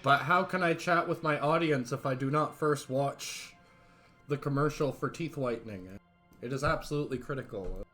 But how can I chat with my audience if I do not first watch the commercial for teeth whitening? It is absolutely critical.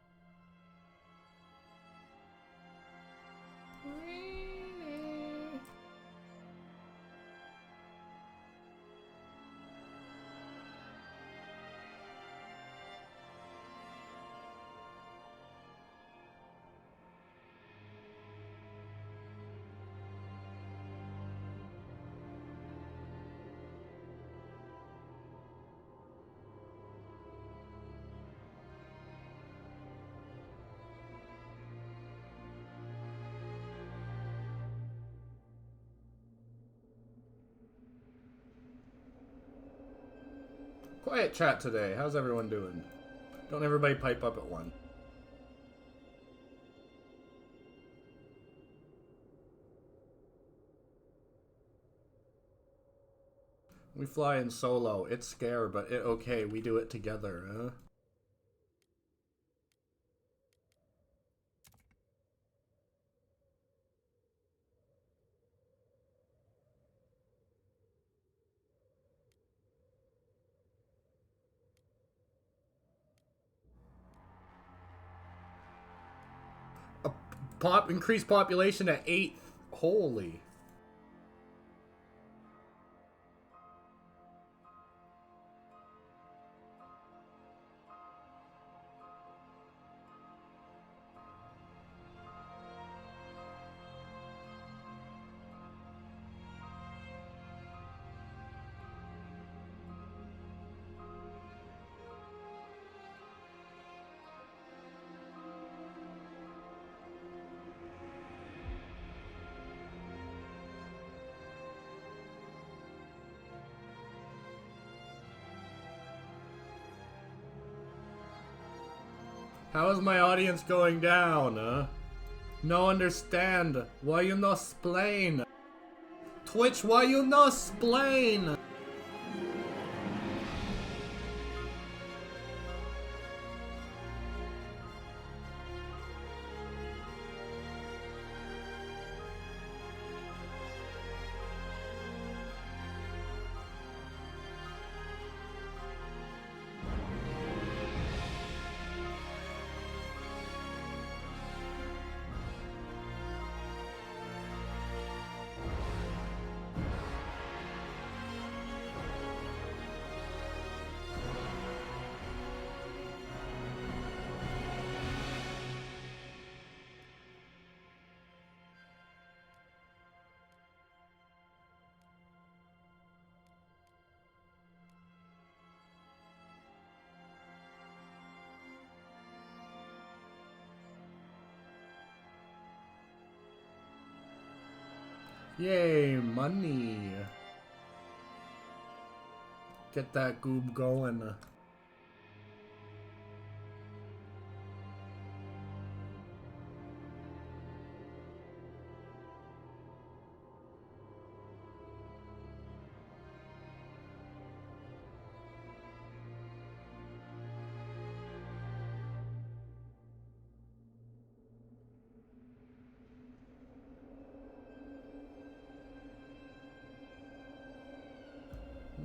Quiet chat today. How's everyone doing? Don't everybody pipe up at once. We fly in solo. It's scare, but okay, we do it together, huh? Increased population at 8th. Holy. How is my audience going down, huh? No understand. Why you no splain? Twitch, why you no splain? Yay, money. Get that goob going.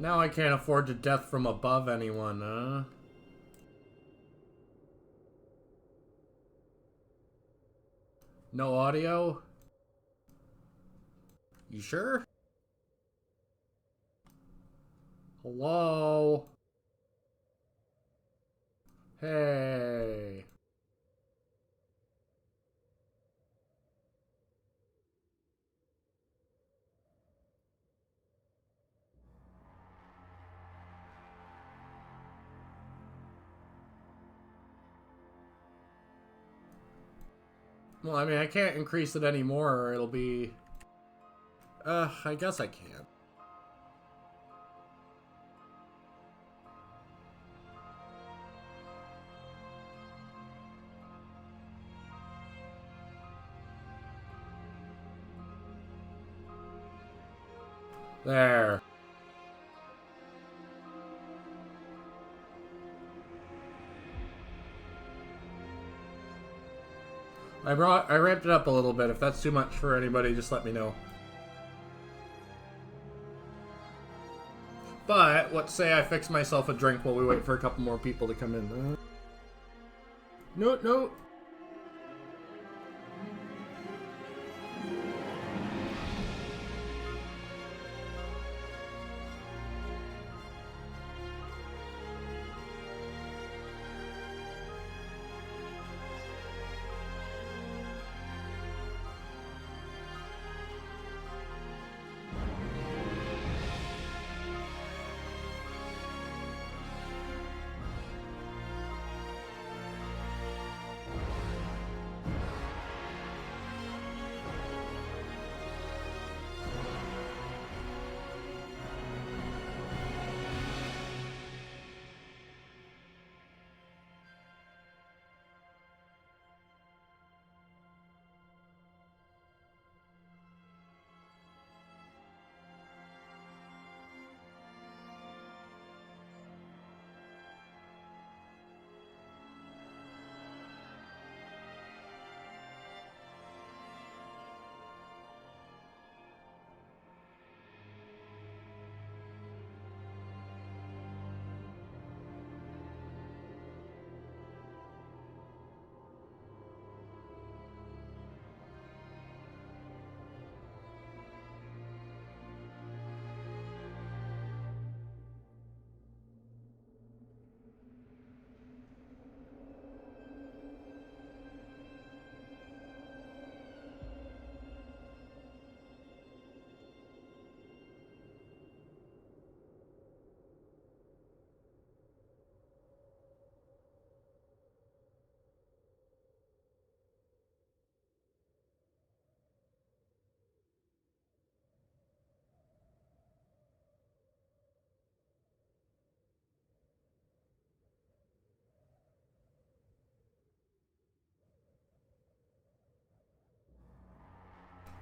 Now I can't afford to death from above anyone, huh? No audio? You sure? Hello? Hey. Well, I mean, I can't increase it anymore or it'll be... I guess I can. There. I ramped it up a little bit. If that's too much for anybody, just let me know. to say I fix myself a drink while we wait for a couple more people to come in. Noot, noot.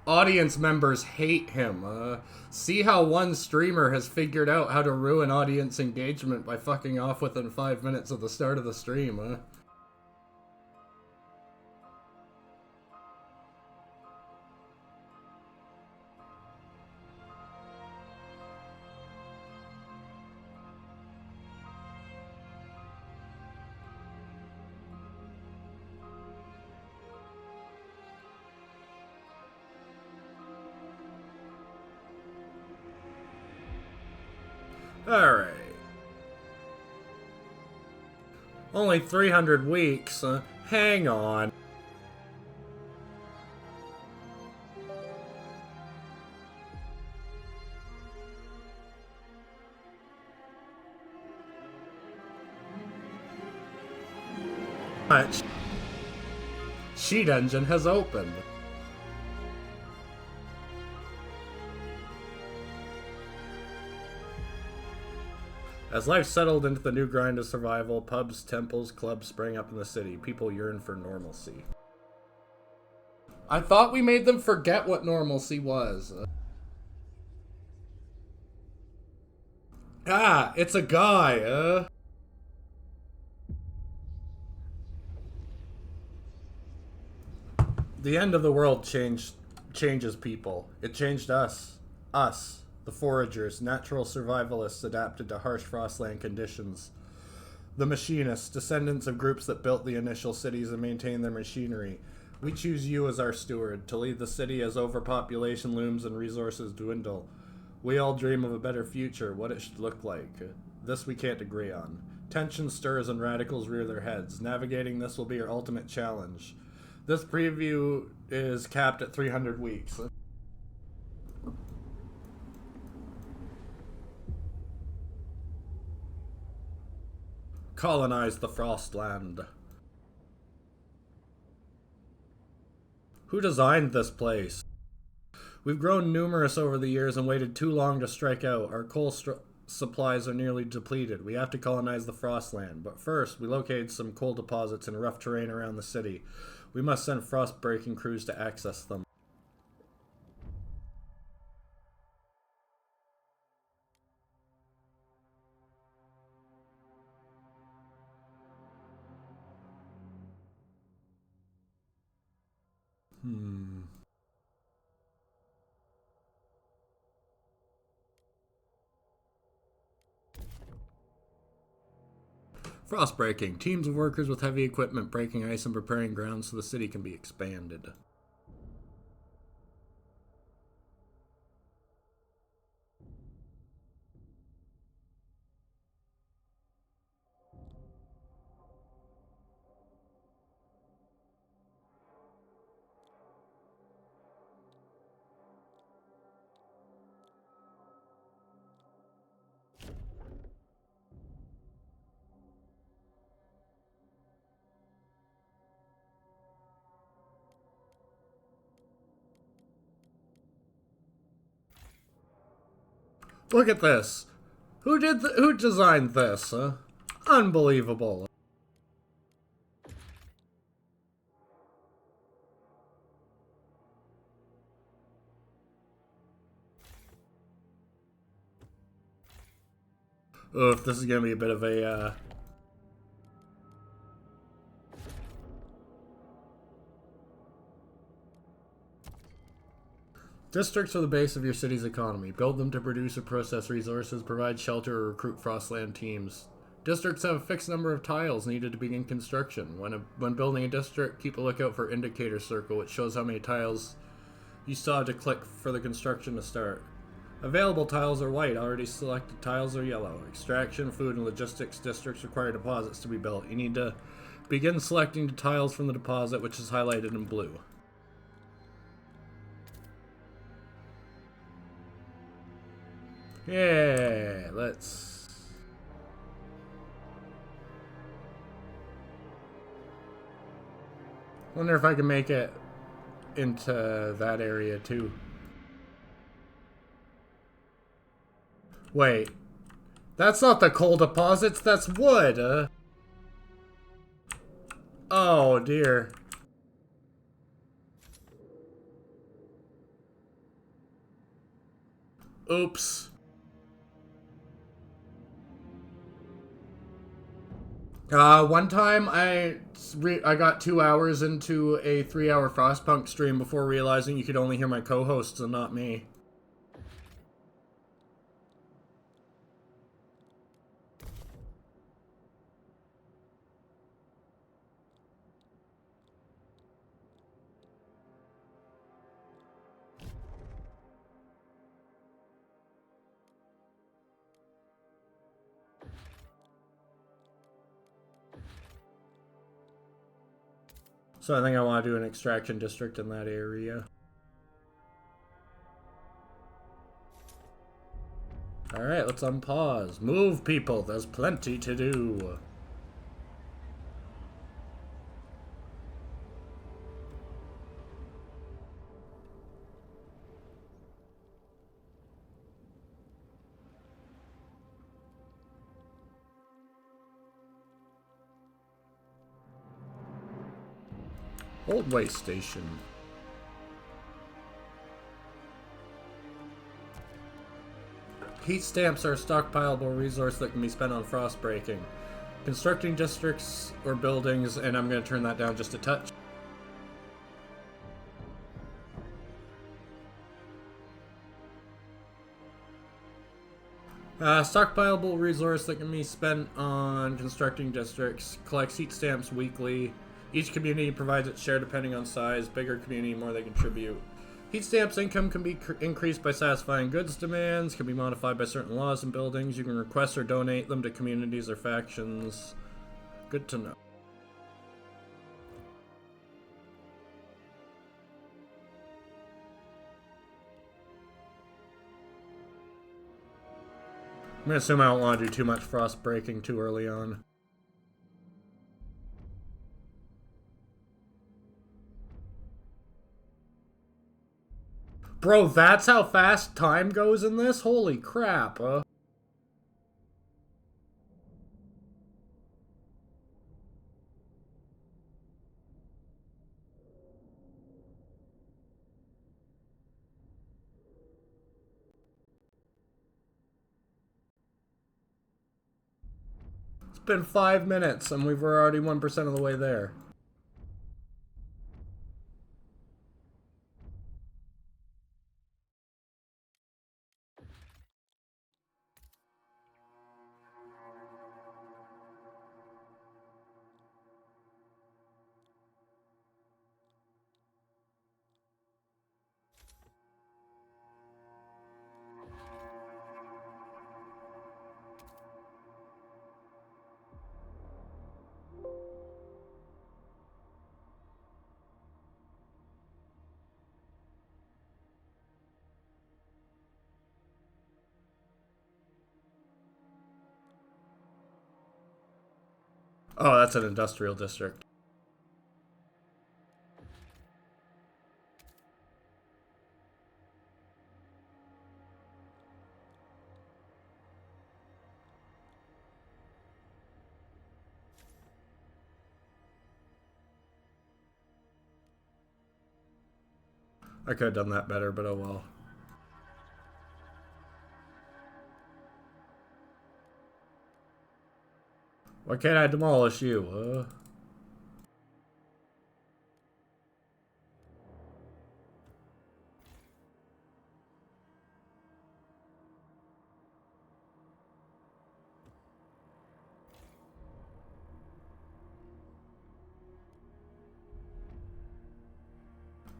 Audience members hate him. See how one streamer has figured out how to ruin audience engagement by fucking off within 5 minutes of the start of the stream. Alright. Only 300 weeks. Hang on. Much. Sheet engine has opened. As life settled into the new grind of survival, pubs, temples, clubs sprang up in the city. People yearn for normalcy. I thought we made them forget what normalcy was. Ah, it's a guy, The end of the world changes people. It changed us. Us. The foragers, natural survivalists adapted to harsh Frostland conditions. The machinists, descendants of groups that built the initial cities and maintained their machinery. We choose you as our steward, to lead the city as overpopulation looms and resources dwindle. We all dream of a better future, what it should look like. This we can't agree on. Tension stirs and radicals rear their heads. Navigating this will be our ultimate challenge. This preview is capped at 300 weeks. Colonize the Frostland. Who designed this place? We've grown numerous over the years and waited too long to strike out. Our coal supplies are nearly depleted. We have to colonize the Frostland. But first, we located some coal deposits in rough terrain around the city. We must send frost-breaking crews to access them. Frost breaking. Teams of workers with heavy equipment breaking ice and preparing ground so the city can be expanded. Look at this. Who designed this? Unbelievable. Oof, this is gonna be a bit of a Districts are the base of your city's economy. Build them to produce or process resources, provide shelter, or recruit Frostland teams. Districts have a fixed number of tiles needed to begin construction. When building a district, keep a lookout for indicator circle, which shows how many tiles you still have to click for the construction to start. Available tiles are white. Already selected tiles are yellow. Extraction, food, and logistics districts require deposits to be built. You need to begin selecting the tiles from the deposit, which is highlighted in blue. Yeah, let's... Wonder if I can make it into that area too. Wait. That's not the coal deposits, that's wood. Oh dear. Oops. One time I got 2 hours into a 3-hour Frostpunk stream before realizing you could only hear my co-hosts and not me. So I think I want to do an extraction district in that area. Alright, let's unpause. Move, people. There's plenty to do. Old way station. Heat stamps are a stockpileable resource that can be spent on frost breaking. Constructing districts or buildings, and I'm going to turn that down just a touch. Stockpileable resource that can be spent on constructing districts. Collects heat stamps weekly. Each community provides its share depending on size. Bigger community, more they contribute. Heat stamps income can be increased by satisfying goods demands, can be modified by certain laws and buildings. You can request or donate them to communities or factions. Good to know. I'm gonna assume I don't want to do too much frost breaking too early on. Bro, that's how fast time goes in this? Holy crap, It's been 5 minutes and we've already 1% of the way there. Oh, that's an industrial district. I could have done that better, but oh well. Why can't I demolish you?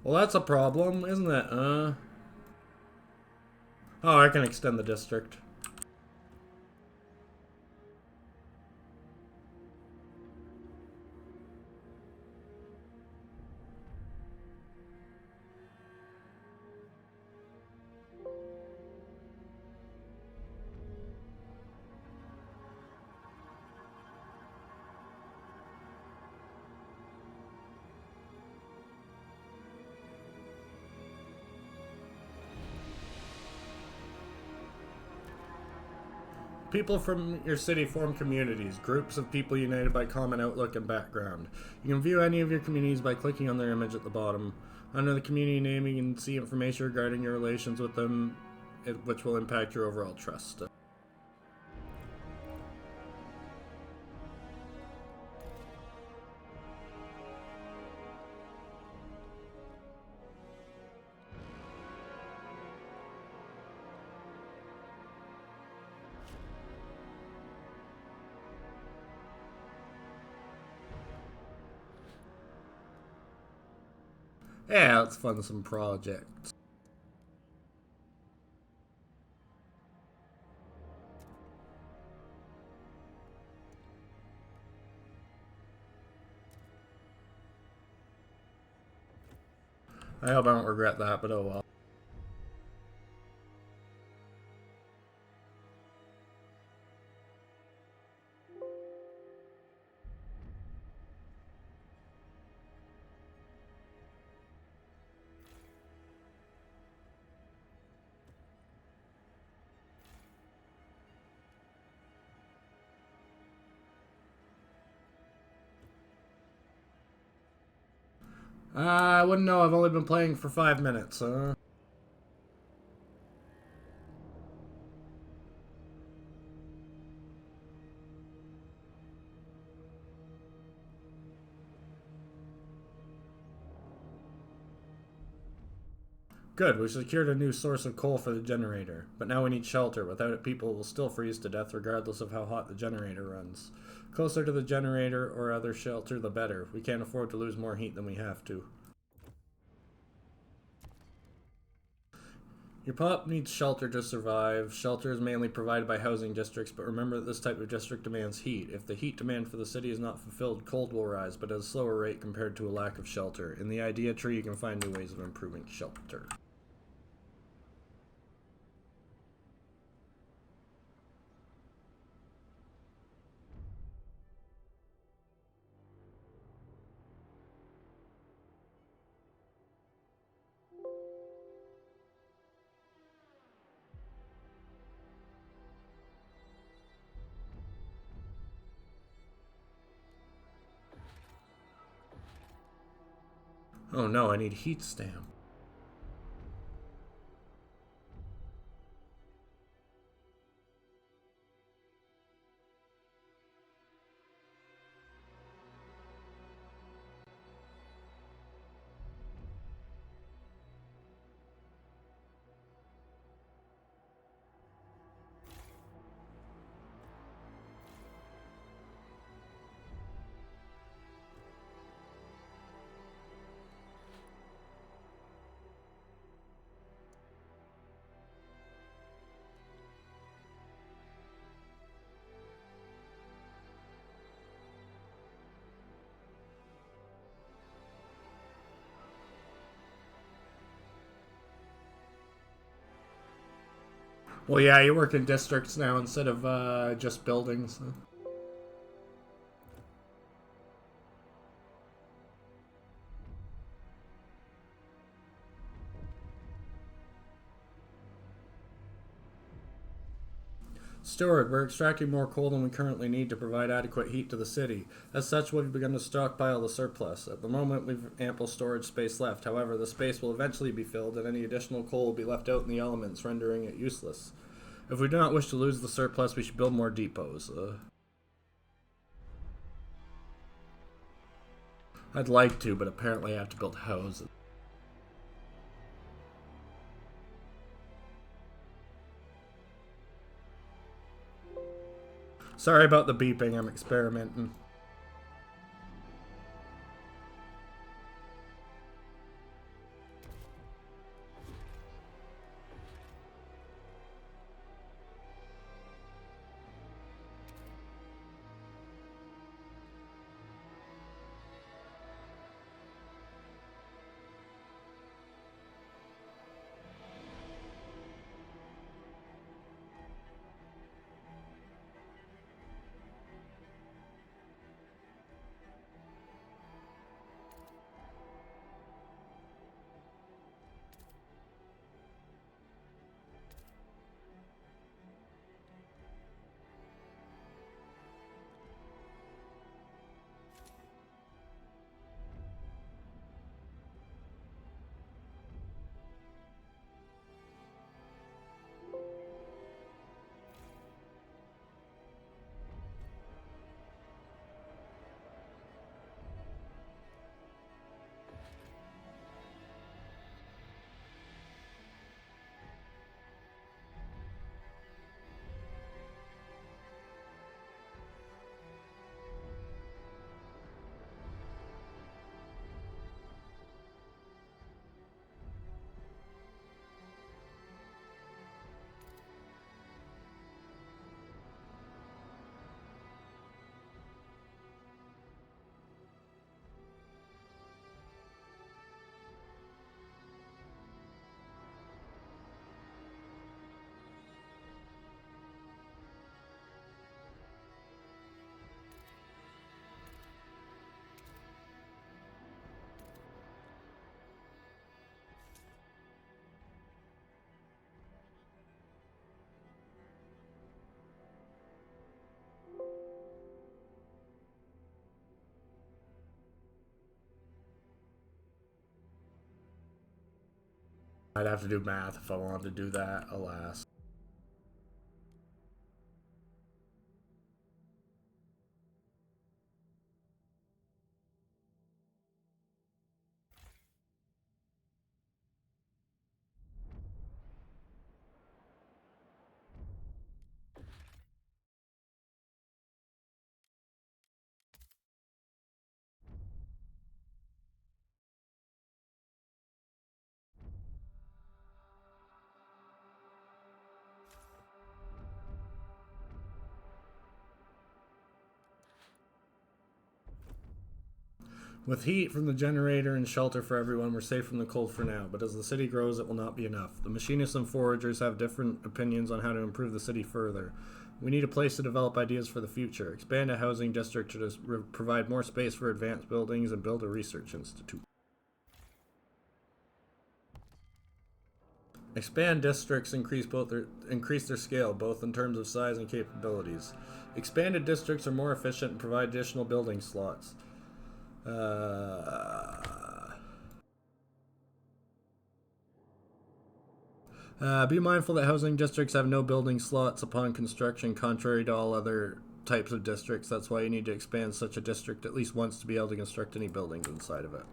Well, that's a problem, isn't it? Oh, I can extend the district. People from your city form communities, groups of people united by common outlook and background. You can view any of your communities by clicking on their image at the bottom. Under the community name, you can see information regarding your relations with them, which will impact your overall trust. Yeah, let's fund some projects. I hope I don't regret that, but oh well. I wouldn't know, I've only been playing for 5 minutes. Good, we secured a new source of coal for the generator. But now we need shelter. Without it, people will still freeze to death regardless of how hot the generator runs. Closer to the generator or other shelter, the better. We can't afford to lose more heat than we have to. Your pop needs shelter to survive. Shelter is mainly provided by housing districts, but remember that this type of district demands heat. If the heat demand for the city is not fulfilled, cold will rise, but at a slower rate compared to a lack of shelter. In the idea tree, you can find new ways of improving shelter. Oh no, I need heat stamp. Well, yeah, you work in districts now instead of just buildings. Steward, we're extracting more coal than we currently need to provide adequate heat to the city. As such, we've begun to stockpile the surplus. At the moment, we've ample storage space left. However, the space will eventually be filled, and any additional coal will be left out in the elements, rendering it useless. If we do not wish to lose the surplus, we should build more depots. I'd like to, but apparently I have to build houses. Sorry about the beeping, I'm experimenting. I'd have to do math if I wanted to do that, alas. With heat from the generator and shelter for everyone, we're safe from the cold for now, but as the city grows, it will not be enough. The machinists and foragers have different opinions on how to improve the city further. We need a place to develop ideas for the future, expand a housing district to provide more space for advanced buildings, and build a research institute. Expand districts increase their scale, both in terms of size and capabilities. Expanded districts are more efficient and provide additional building slots. Be mindful that housing districts have no building slots upon construction, contrary to all other types of districts. That's why you need to expand such a district at least once to be able to construct any buildings inside of it.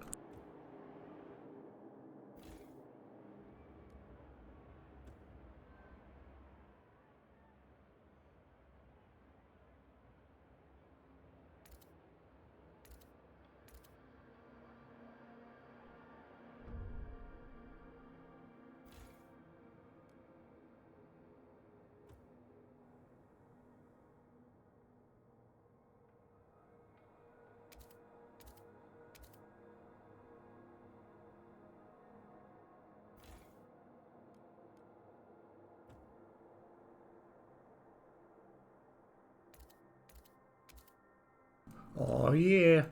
Oh yeah.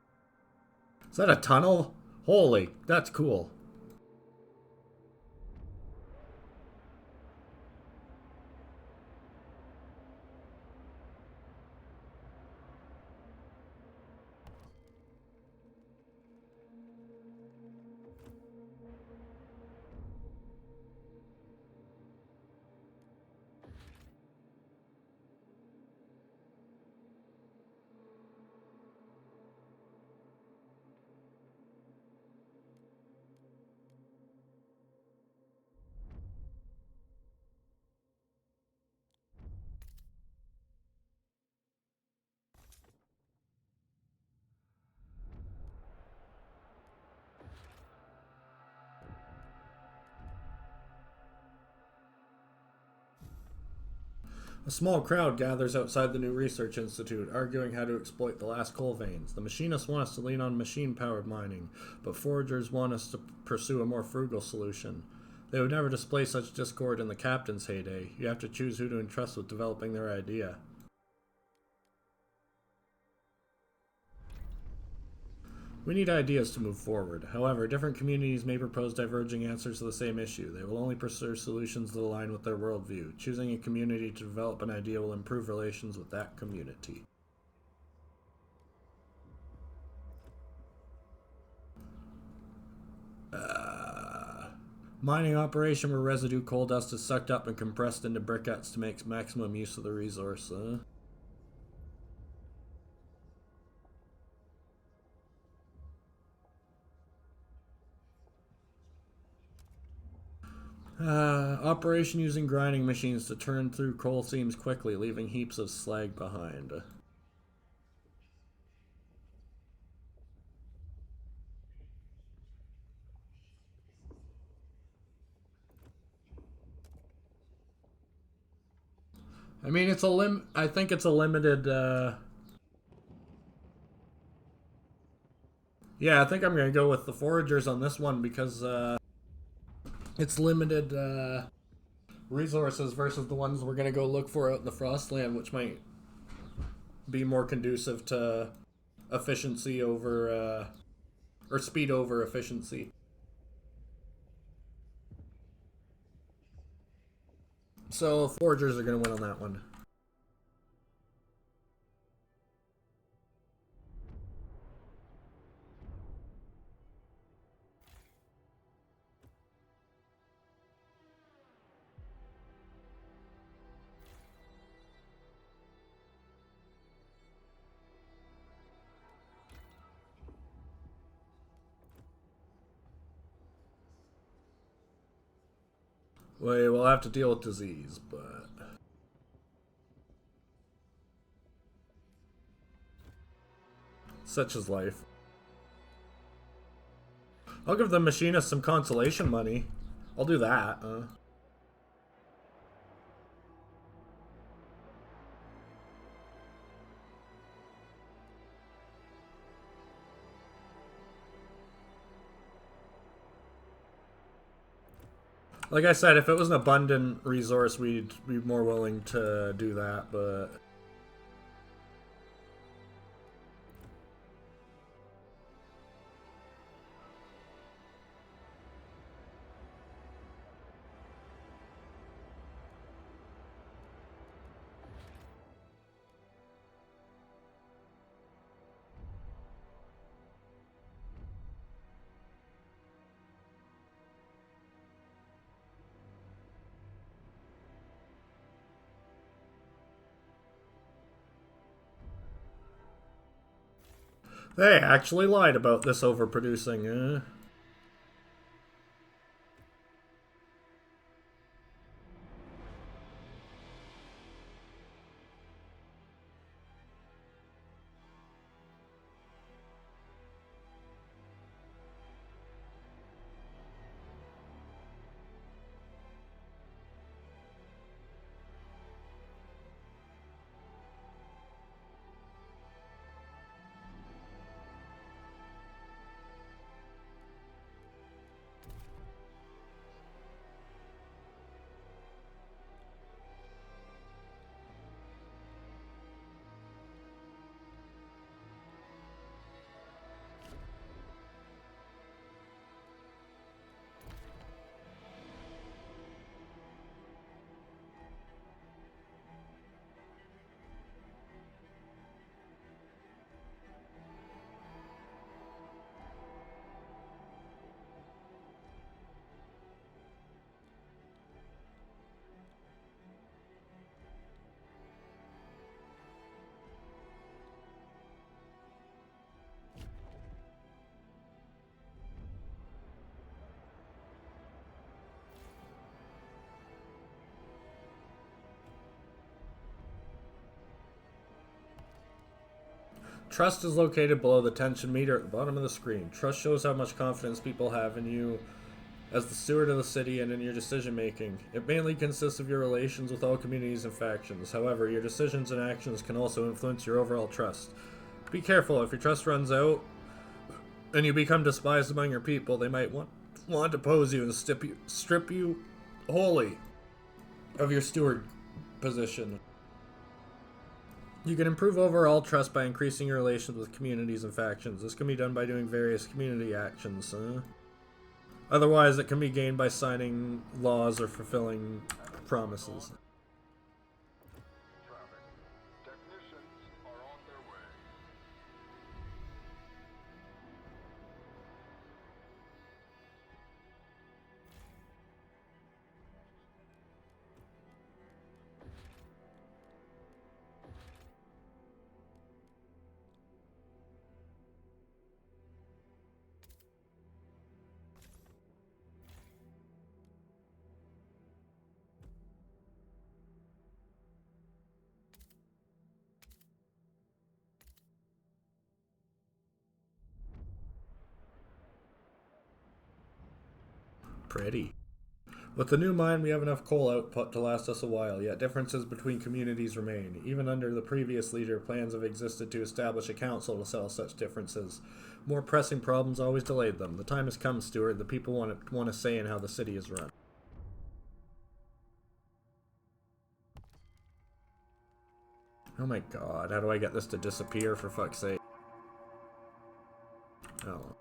Is that a tunnel? Holy, that's cool. A small crowd gathers outside the new research institute, arguing how to exploit the last coal veins. The machinists want us to lean on machine-powered mining, but foragers want us to pursue a more frugal solution. They would never display such discord in the captain's heyday. You have to choose who to entrust with developing their idea. We need ideas to move forward. However, different communities may propose diverging answers to the same issue. They will only pursue solutions that align with their worldview. Choosing a community to develop an idea will improve relations with that community. Mining operation where residue coal dust is sucked up and compressed into briquettes to make maximum use of the resource. Operation using grinding machines to turn through coal seams quickly, leaving heaps of slag behind. I mean, I think it's a limited, Yeah, I think I'm gonna go with the foragers on this one because, it's limited, resources versus the ones we're gonna go look for out in the Frostland, which might be more conducive to efficiency over, or speed over efficiency. So, foragers are gonna win on that one. We'll have to deal with disease, but such is life. I'll give the machinist some consolation money. I'll do that. Like I said, if it was an abundant resource, we'd be more willing to do that, but... They actually lied about this overproducing, Trust is located below the tension meter at the bottom of the screen. Trust shows how much confidence people have in you as the steward of the city and in your decision making. It mainly consists of your relations with all communities and factions. However, your decisions and actions can also influence your overall trust. Be careful, if your trust runs out and you become despised among your people, they might want to pose you and strip you wholly of your steward position. You can improve overall trust by increasing your relations with communities and factions. This can be done by doing various community actions. Otherwise, it can be gained by signing laws or fulfilling promises. Pretty. With the new mine, we have enough coal output to last us a while, yet differences between communities remain. Even under the previous leader, plans have existed to establish a council to settle such differences. More pressing problems always delayed them. The time has come, Steward. The people want a say in how the city is run. Oh my god, how do I get this to disappear, for fuck's sake? Oh.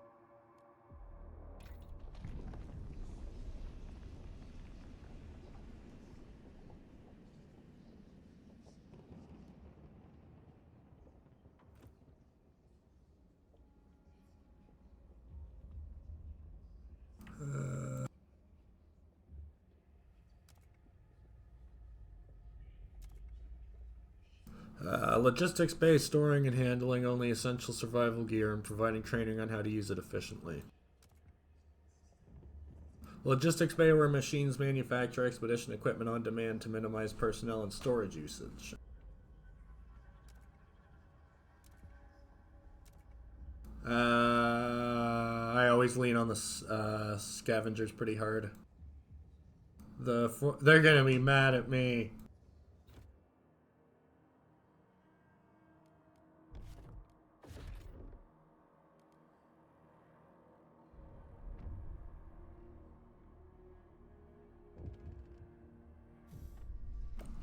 Logistics bay, storing and handling only essential survival gear and providing training on how to use it efficiently. Logistics bay, where machines manufacture expedition equipment on demand to minimize personnel and storage usage. I always lean on the scavengers pretty hard. They're gonna be mad at me.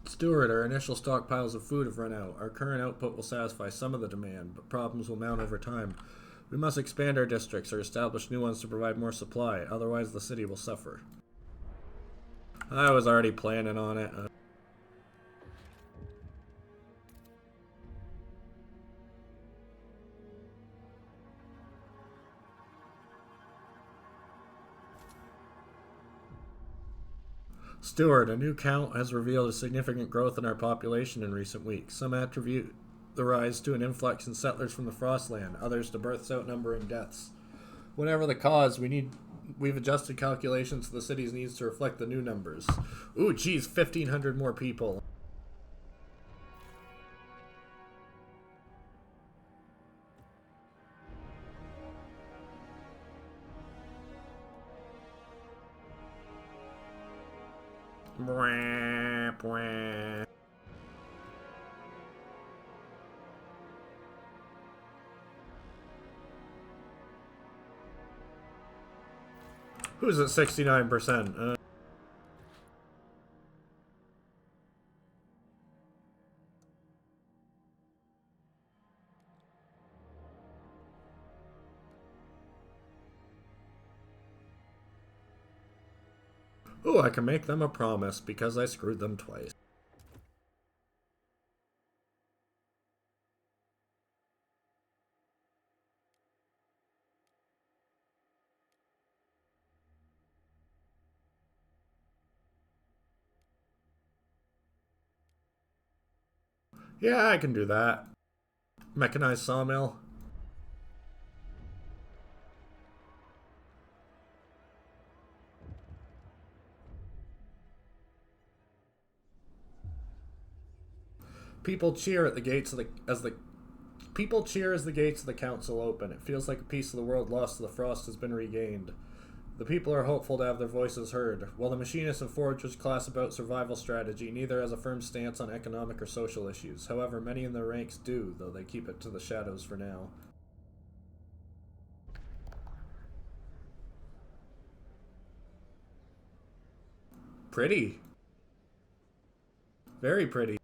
Steward, our initial stockpiles of food have run out. Our current output will satisfy some of the demand, but problems will mount over time. We must expand our districts or establish new ones to provide more supply, otherwise the city will suffer. I was already planning on it. Steward, a new count has revealed a significant growth in our population in recent weeks. Some attribute the rise to an influx in settlers from the Frostland, others to births outnumbering deaths. Whatever the cause, we've adjusted calculations to the city's needs to reflect the new numbers. Ooh, geez, 1,500 more people. Bwah, bwah. Who's at 69%? Ooh, I can make them a promise because I screwed them twice. Yeah, I can do that. Mechanized sawmill. People cheer at the gates of the as the people cheer as the gates of the council open. It feels like a piece of the world lost to the frost has been regained. The people are hopeful to have their voices heard. While the machinists and foragers class about survival strategy, neither has a firm stance on economic or social issues. However, many in their ranks do, though they keep it to the shadows for now. Pretty. Very pretty.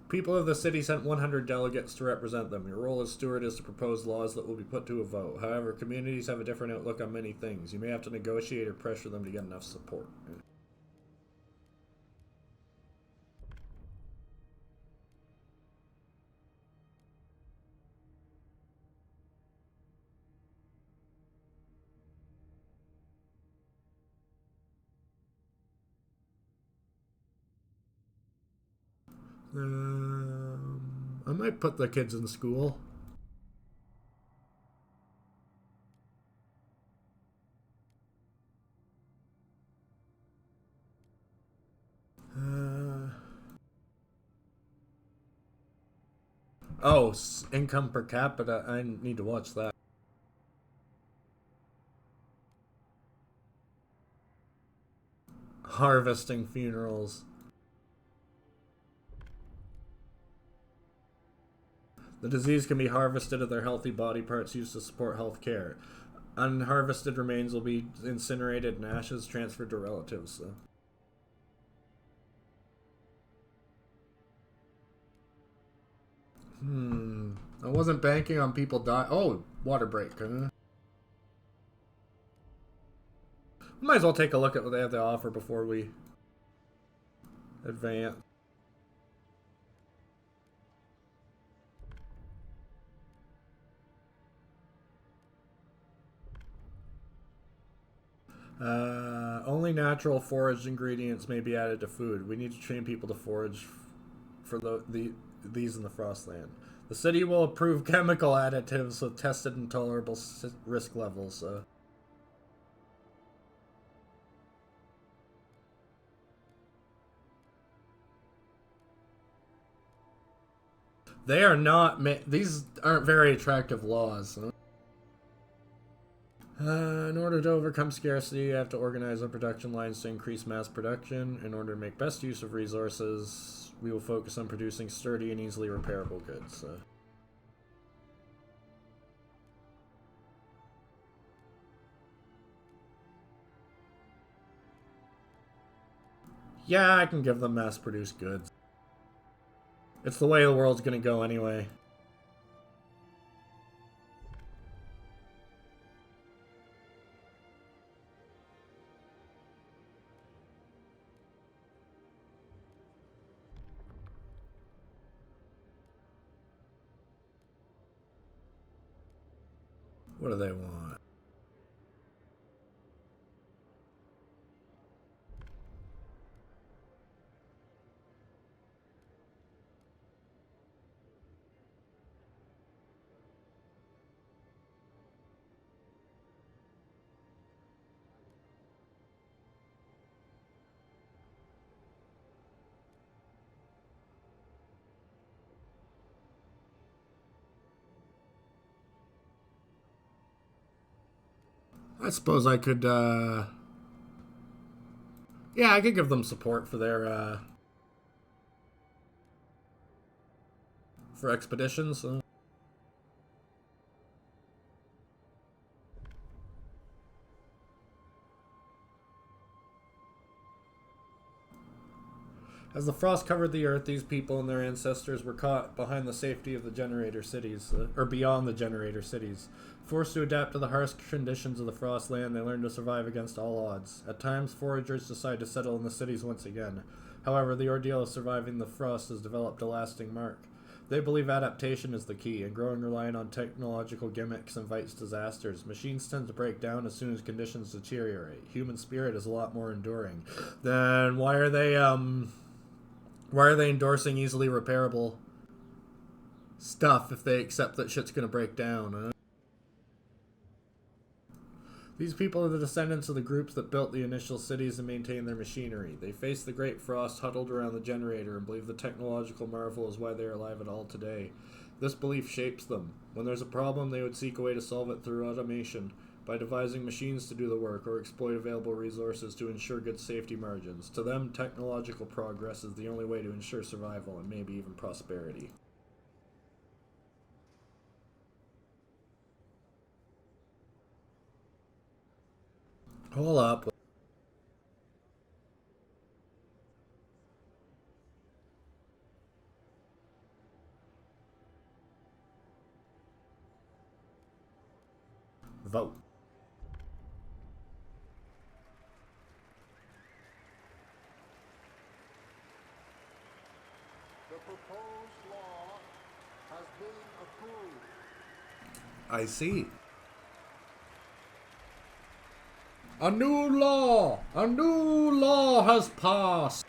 People of the city sent 100 delegates to represent them. Your role as steward is to propose laws that will be put to a vote. However, communities have a different outlook on many things. You may have to negotiate or pressure them to get enough support. I might put the kids in school. Oh, income per capita. I need to watch that. Harvesting funerals. The disease can be harvested of their healthy body parts used to support health care. Unharvested remains will be incinerated and ashes transferred to relatives. So. I wasn't banking on people die. Oh, water break. Huh? Might as well take a look at what they have to offer before we advance. Only natural foraged ingredients may be added to food. We need to train people to forage for these in the Frostland. The city will approve chemical additives with tested and tolerable risk levels. They are not. These aren't very attractive laws. Huh? In order to overcome scarcity, you have to organize our production lines to increase mass production. In order to make best use of resources, we will focus on producing sturdy and easily repairable goods. Yeah, I can give them mass-produced goods. It's the way the world's gonna go anyway. What do they want? I suppose I could, yeah, I could give them support for their, for expeditions. As the frost covered the earth, these people and their ancestors were caught behind the safety of the generator cities, or beyond the generator cities. Forced to adapt to the harsh conditions of the frost land, they learned to survive against all odds. At times, foragers decide to settle in the cities once again. However, the ordeal of surviving the frost has developed a lasting mark. They believe adaptation is the key, and growing reliant on technological gimmicks invites disasters. Machines tend to break down as soon as conditions deteriorate. Human spirit is a lot more enduring. Then why are they endorsing easily repairable stuff if they accept that shit's gonna break down? Huh? These people are the descendants of the groups that built the initial cities and maintained their machinery. They faced the Great Frost huddled around the generator and believe the technological marvel is why they are alive at all today. This belief shapes them. When there's a problem, they would seek a way to solve it through automation. by devising machines to do the work or exploit available resources to ensure good safety margins. To them, technological progress is the only way to ensure survival and maybe even prosperity. Hold up. Vote. The proposed law has been approved. I see. A new law! A new law has passed!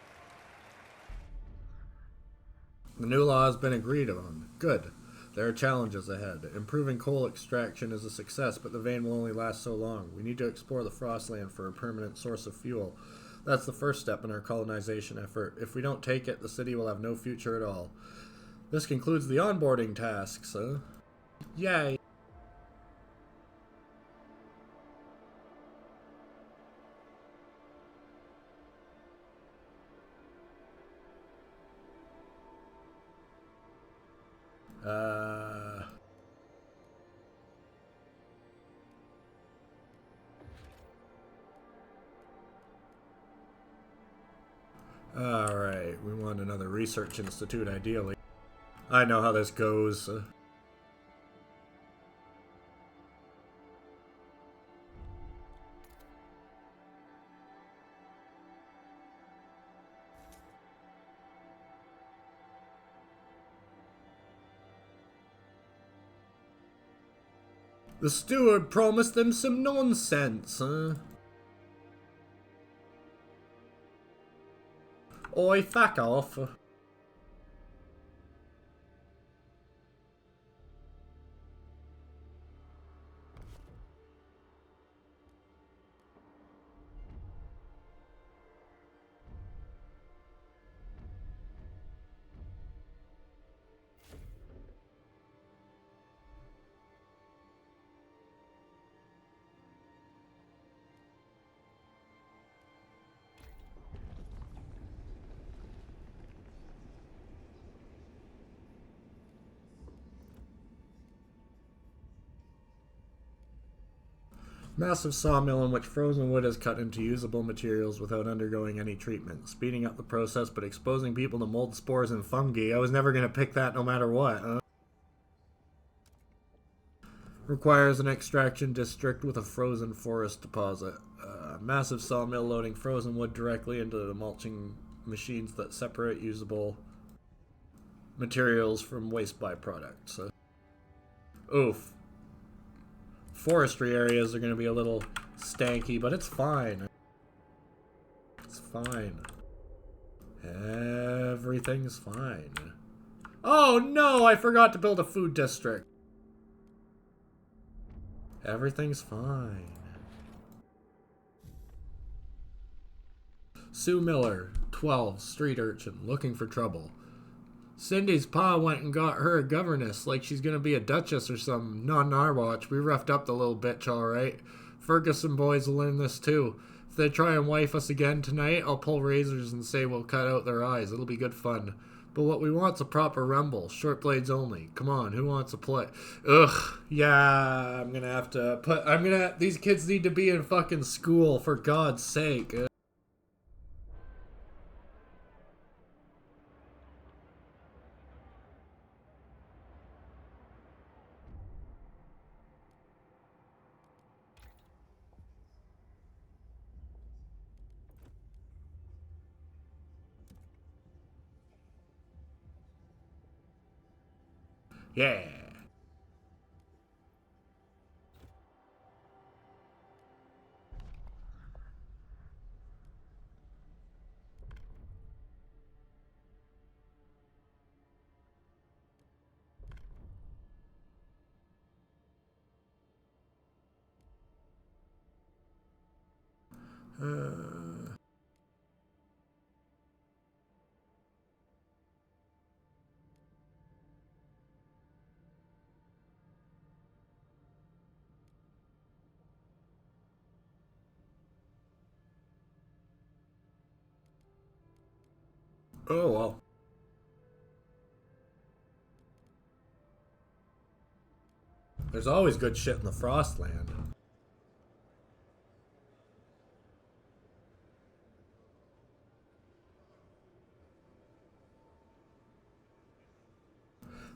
The new law has been agreed on. Good. There are challenges ahead. Improving coal extraction is a success, but the vein will only last so long. We need to explore the Frostland for a permanent source of fuel. That's the first step in our colonization effort. If we don't take it, the city will have no future at all. This concludes the onboarding tasks. Yay! Alright, we want another research institute, ideally. I know how this goes. The steward promised them some nonsense, Oi, fuck off. Massive sawmill in which frozen wood is cut into usable materials without undergoing any treatment, speeding up the process but exposing people to mold spores and fungi. I was never going to pick that no matter what. Requires an extraction district with a frozen forest deposit. Massive sawmill loading frozen wood directly into the mulching machines that separate usable materials from waste byproducts. Oof. Forestry areas are going to be a little stanky, but it's fine. It's fine. Everything's fine. Oh no, I forgot to build a food district. Everything's fine. Sue Miller, 12, street urchin, looking for trouble. Cindy's pa went and got her a governess, like she's gonna be a duchess or something. Not on our watch. We roughed up the little bitch, alright. Ferguson boys will learn this too. If they try and wife us again tonight, I'll pull razors and say we'll cut out their eyes. It'll be good fun. But what we want's a proper rumble. Short blades only. Come on, who wants to play? Ugh, yeah, I'm gonna have to put... These kids need to be in fucking school, for God's sake. Yeah. Oh, well. There's always good shit in the Frostland.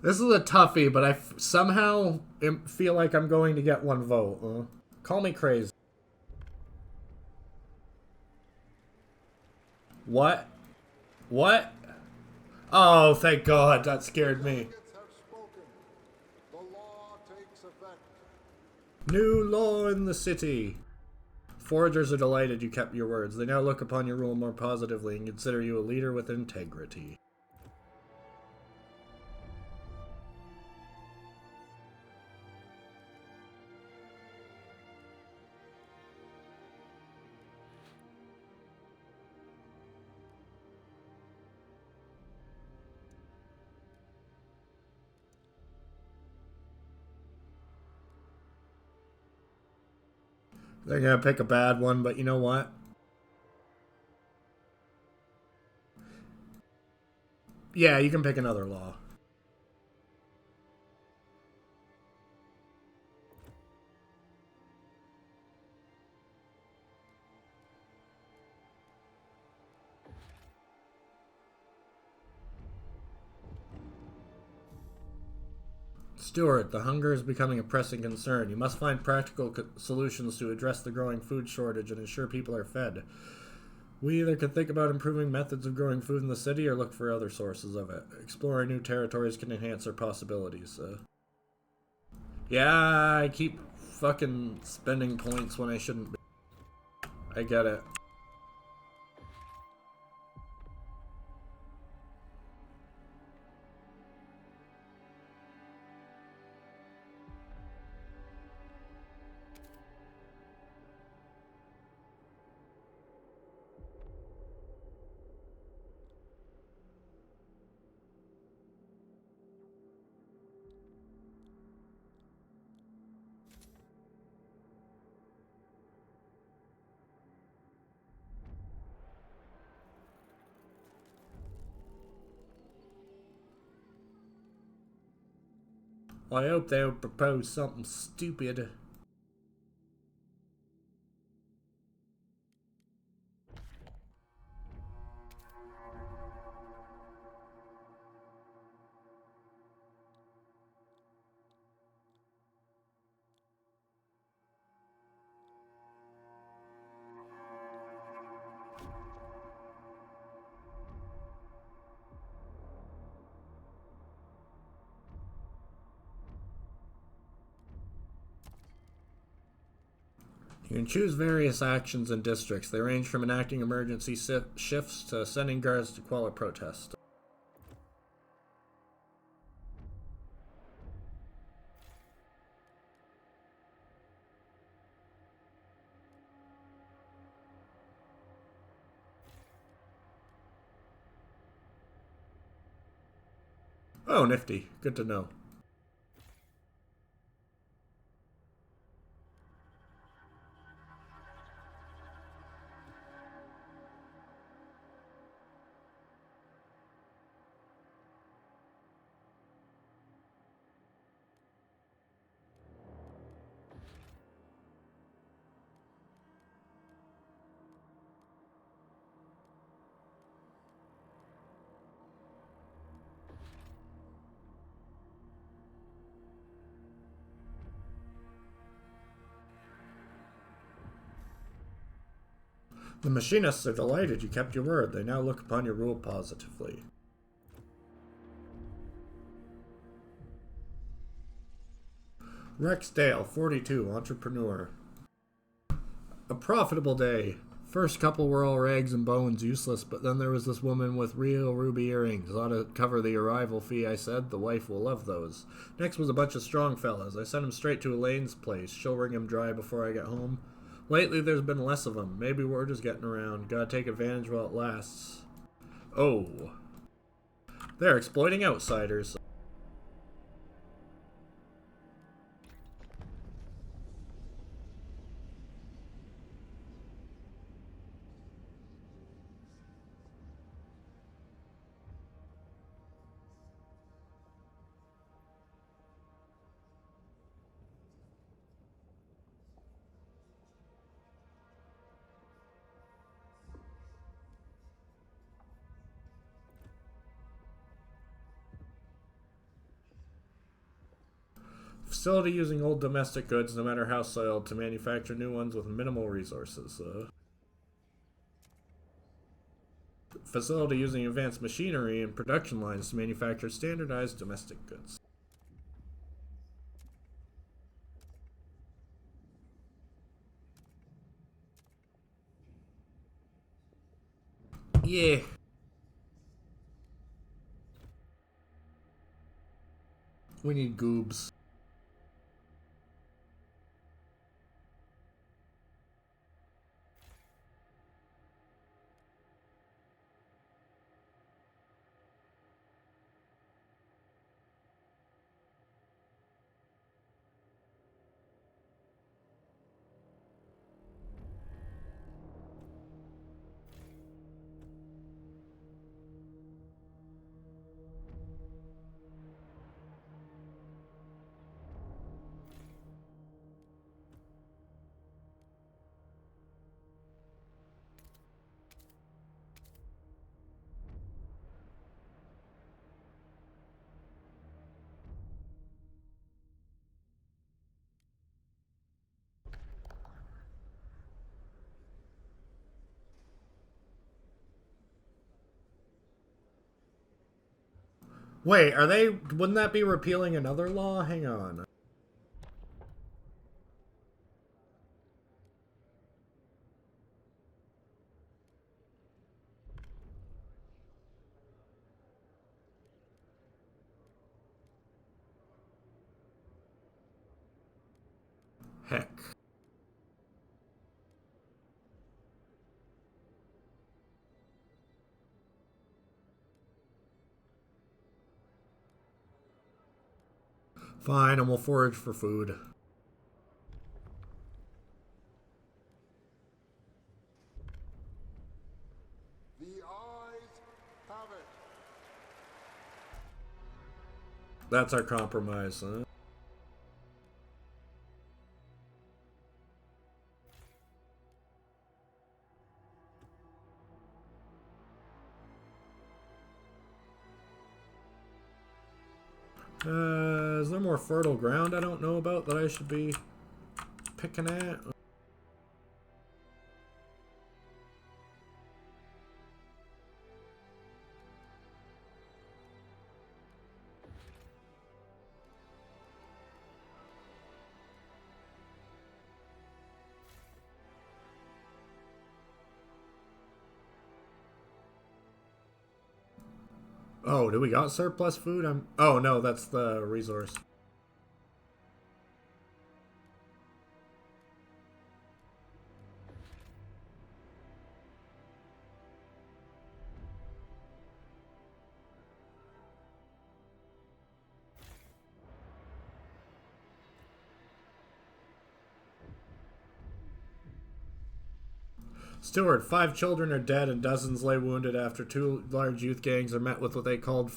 This is a toughie, but I somehow feel like I'm going to get one vote. Call me crazy. What? What? Oh, thank God. That scared me. Delegates have spoken. The law takes effect. New law in the city. Foragers are delighted you kept your words. They now look upon your rule more positively and consider you a leader with integrity. They're gonna pick a bad one, but you know what? Yeah, you can pick another law. Stewart, the hunger is becoming a pressing concern. You must find practical solutions to address the growing food shortage and ensure people are fed. We either could think about improving methods of growing food in the city or look for other sources of it. Exploring new territories can enhance our possibilities. Yeah, I keep fucking spending points when I shouldn't be. I get it. I hope they'll propose something stupid. You can choose various actions and districts. They range from enacting emergency shifts to sending guards to quell a protest. Oh, nifty. Good to know. The machinists are delighted you kept your word. They now look upon your rule positively. Rex Dale, 42, entrepreneur. A profitable day. First couple were all rags and bones, useless, but then there was this woman with real ruby earrings. Ought to cover the arrival fee, I said. The wife will love those. Next was a bunch of strong fellas. I sent him straight to Elaine's place. She'll wring him dry before I get home. Lately, there's been less of them. Maybe word is getting around. Gotta take advantage while it lasts. Oh. They're exploiting outsiders. Facility using old domestic goods, no matter how soiled, to manufacture new ones with minimal resources. Facility using advanced machinery and production lines to manufacture standardized domestic goods. Yeah. We need goobs. Wait, are they... Wouldn't that be repealing another law? Hang on. Heck. Fine, and we'll forage for food. The ayes have it. That's our compromise, huh? Is there more fertile ground I don't know about that I should be picking at? Oh, do we got surplus food? Oh, no, that's the resource. Stewart, 5 children are dead and dozens lay wounded after 2 large youth gangs are met with what they called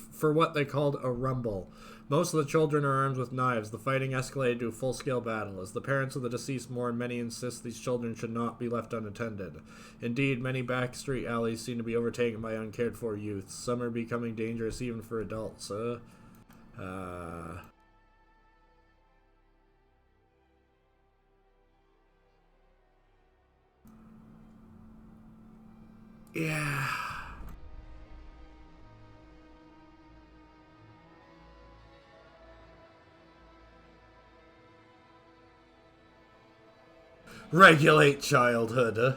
a rumble. Most of the children are armed with knives. The fighting escalated to a full-scale battle. As the parents of the deceased mourn, many insist these children should not be left unattended. Indeed, many backstreet alleys seem to be overtaken by uncared-for youths. Some are becoming dangerous even for adults. Yeah. Regulate childhood, huh?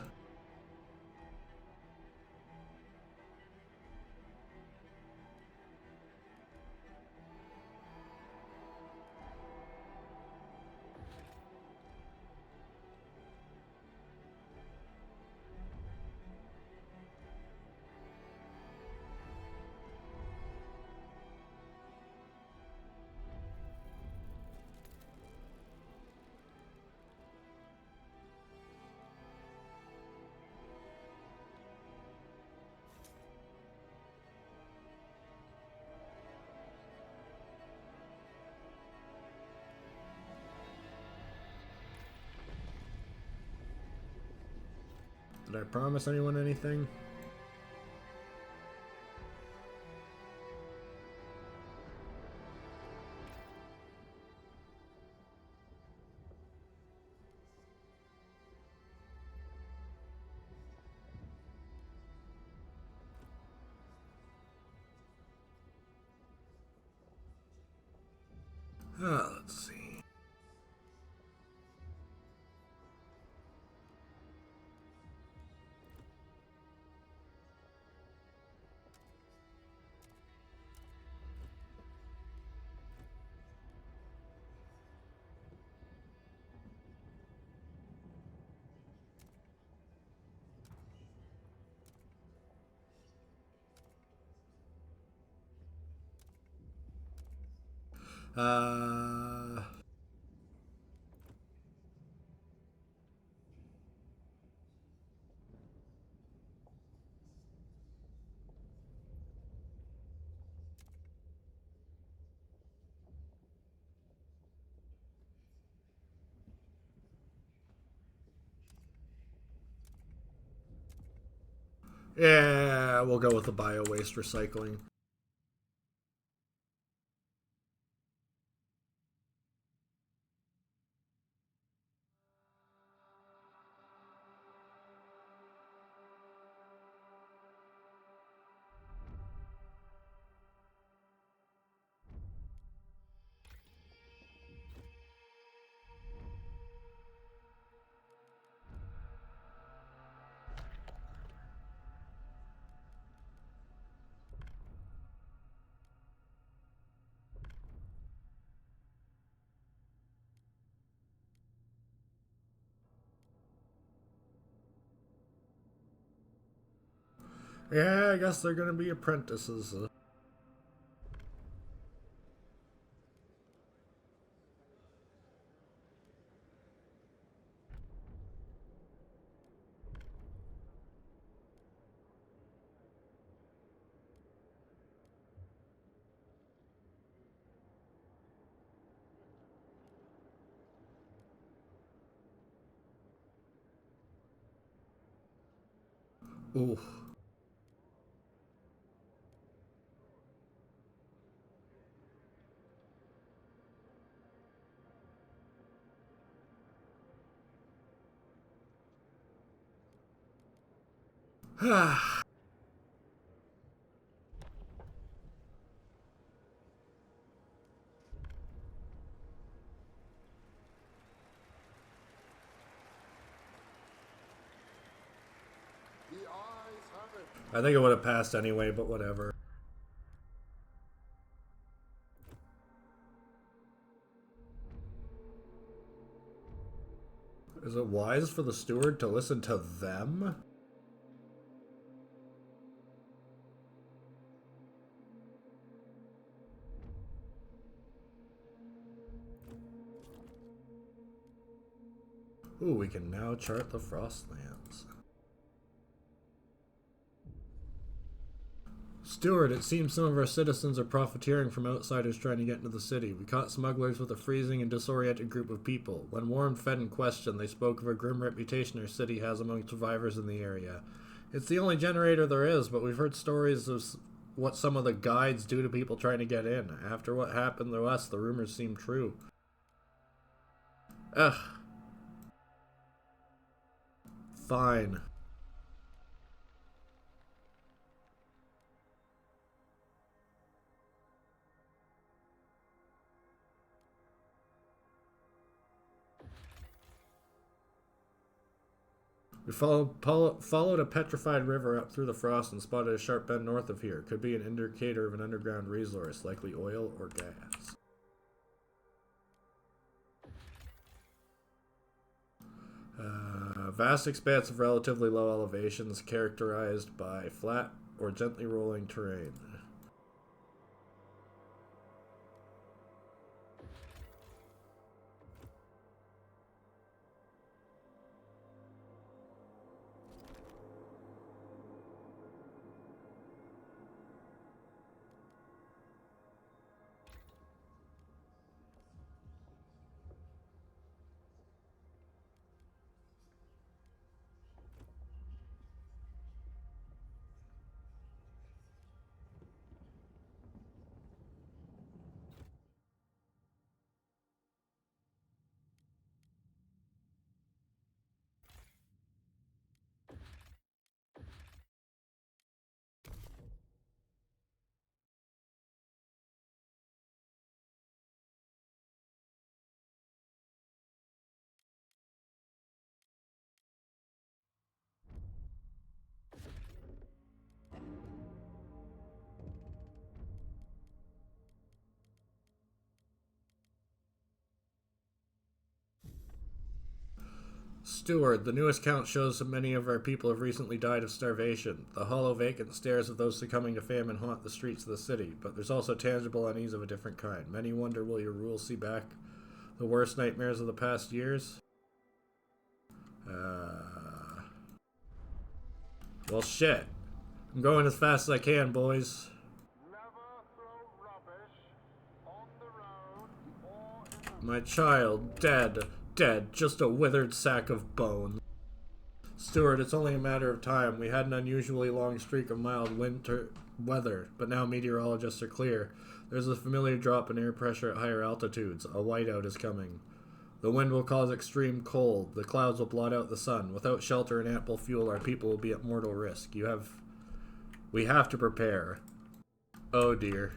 Did I promise anyone anything? Let's see. Uh, yeah, we'll go with the bio waste recycling. Yeah, I guess they're gonna be apprentices. Ooh. The ayes have it. I think it would have passed anyway, but whatever. Is it wise for the steward to listen to them? Ooh, we can now chart the Frostlands. Steward, it seems some of our citizens are profiteering from outsiders trying to get into the city. We caught smugglers with a freezing and disoriented group of people. When warned, fed, and questioned, they spoke of a grim reputation our city has among survivors in the area. It's the only generator there is, but we've heard stories of what some of the guides do to people trying to get in. After what happened to us, the rumors seem true. Ugh. Fine. We followed a petrified river up through the frost and spotted a sharp bend north of here. Could be an indicator of an underground resource, likely oil or gas. Vast expanse of relatively low elevations characterized by flat or gently rolling terrain. Steward, the newest count shows that many of our people have recently died of starvation. The hollow, vacant stares of those succumbing to famine haunt the streets of the city, but there's also tangible unease of a different kind. Many wonder, will your rule see back the worst nightmares of the past years? Well, shit. I'm going as fast as I can, boys. Never throw rubbish on the road or in the... My child, dead, dead, just a withered sack of bones. Steward, it's only a matter of time. We had an unusually long streak of mild winter weather, but now meteorologists are clear. There's a familiar drop in air pressure at higher altitudes. A whiteout is coming. The wind will cause extreme cold. The clouds will blot out the sun. Without shelter and ample fuel, our people will be at mortal risk. We have to prepare. Oh dear.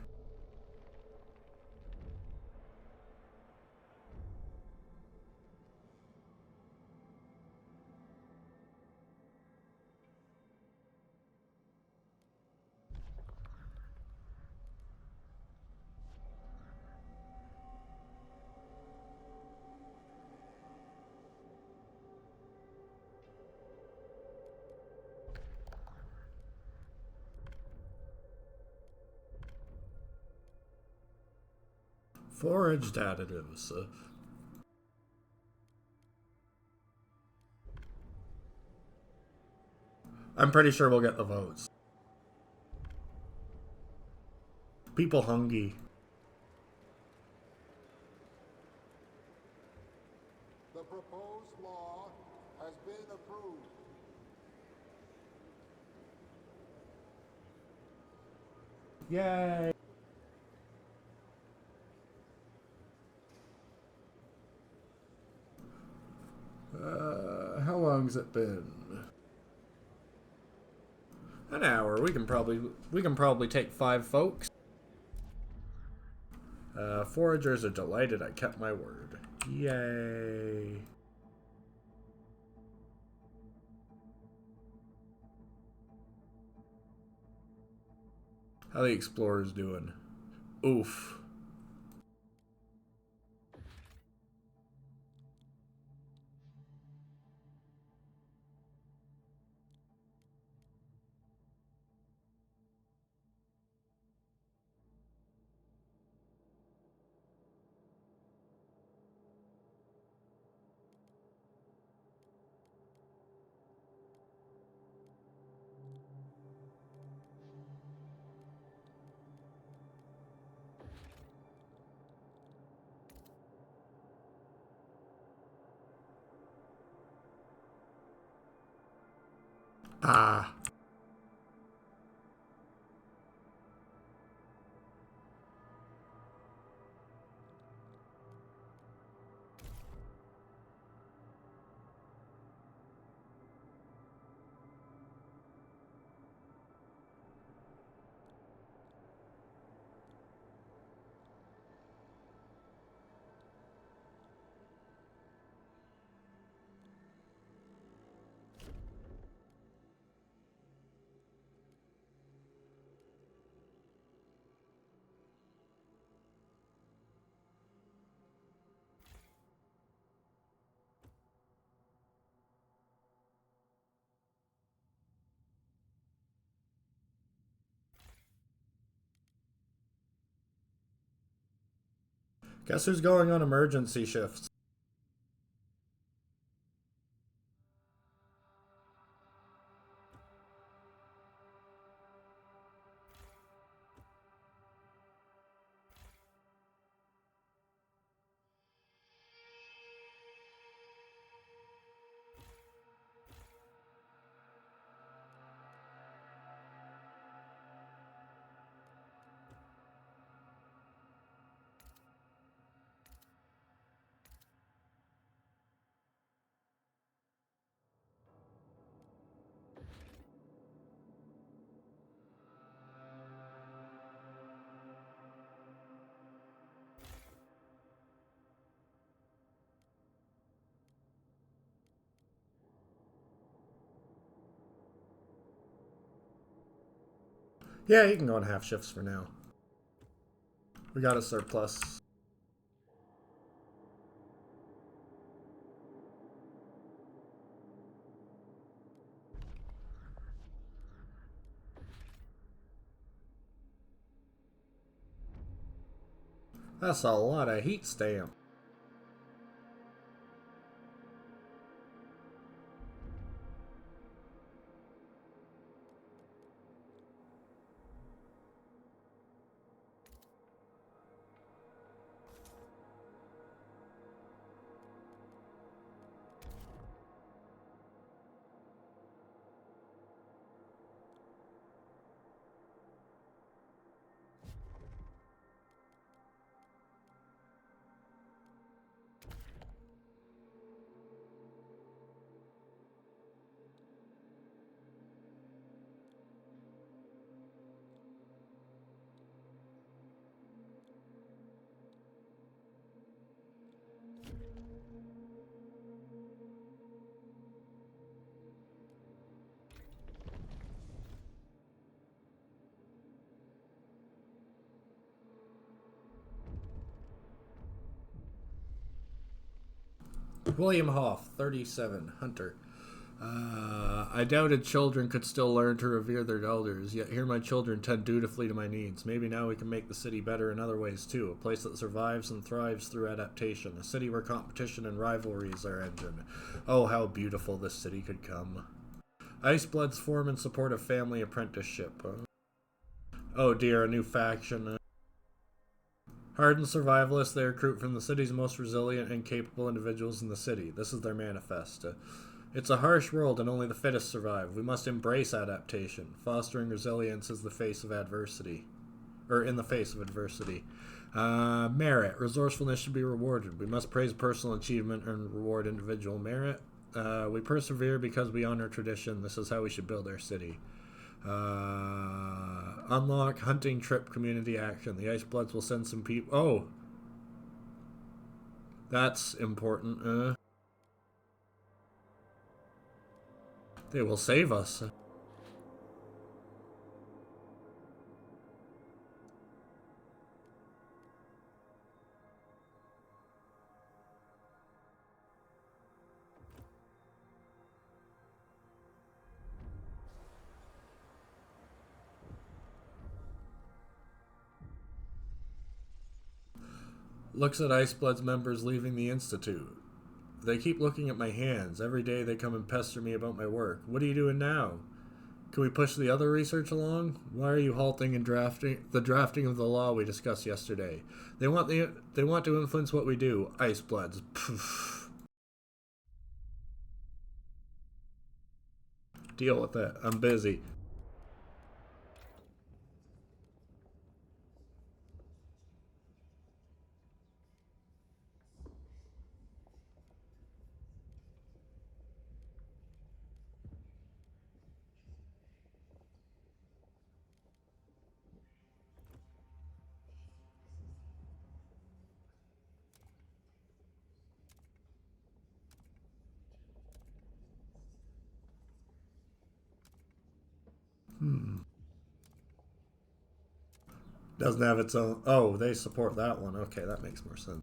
Foraged additives. I'm pretty sure we'll get the votes. People hungry. The proposed law has been approved. Yay! How long's it been? An hour. We can probably take 5 folks. Foragers are delighted I kept my word. Yay! How the explorers doing? Oof. Ah. Guess who's going on emergency shifts? Yeah, you can go on half shifts for now. We got a surplus. That's a lot of heat stamp. William Hoff, 37, Hunter. I doubted children could still learn to revere their elders, yet here my children tend dutifully to my needs. Maybe now we can make the city better in other ways too. A place that survives and thrives through adaptation. A city where competition and rivalry is our engine. Oh, how beautiful this city could come. Icebloods form in support of family apprenticeship. Oh dear, a new faction. Hardened survivalists, they recruit from the city's most resilient and capable individuals in the city. This is their manifest. It's a harsh world and only the fittest survive. We must embrace adaptation. Fostering resilience is the face of adversity. Or in the face of adversity. Merit. Resourcefulness should be rewarded. We must praise personal achievement and reward individual merit. We persevere because we honor tradition. This is how we should build our city. Unlock hunting trip community action. The Icebloods will send some people. Oh, that's important. They will save us. Looks at Iceblood's members leaving the Institute. They keep looking at my hands. Every day they come and pester me about my work. What are you doing now? Can we push the other research along? Why are you halting and drafting of the law we discussed yesterday? They want to influence what we do. Icebloods. Poof. Deal with it. I'm busy. Doesn't have its own. Oh, they support that one. Okay, that makes more sense.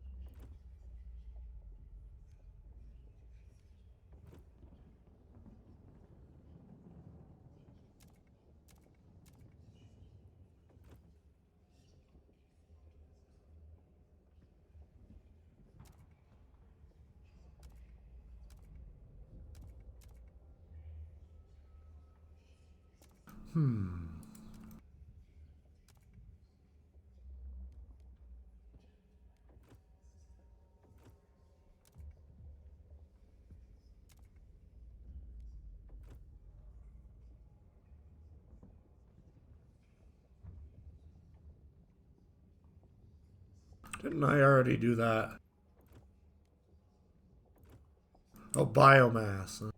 Hmm. Didn't I already do that? Oh, biomass.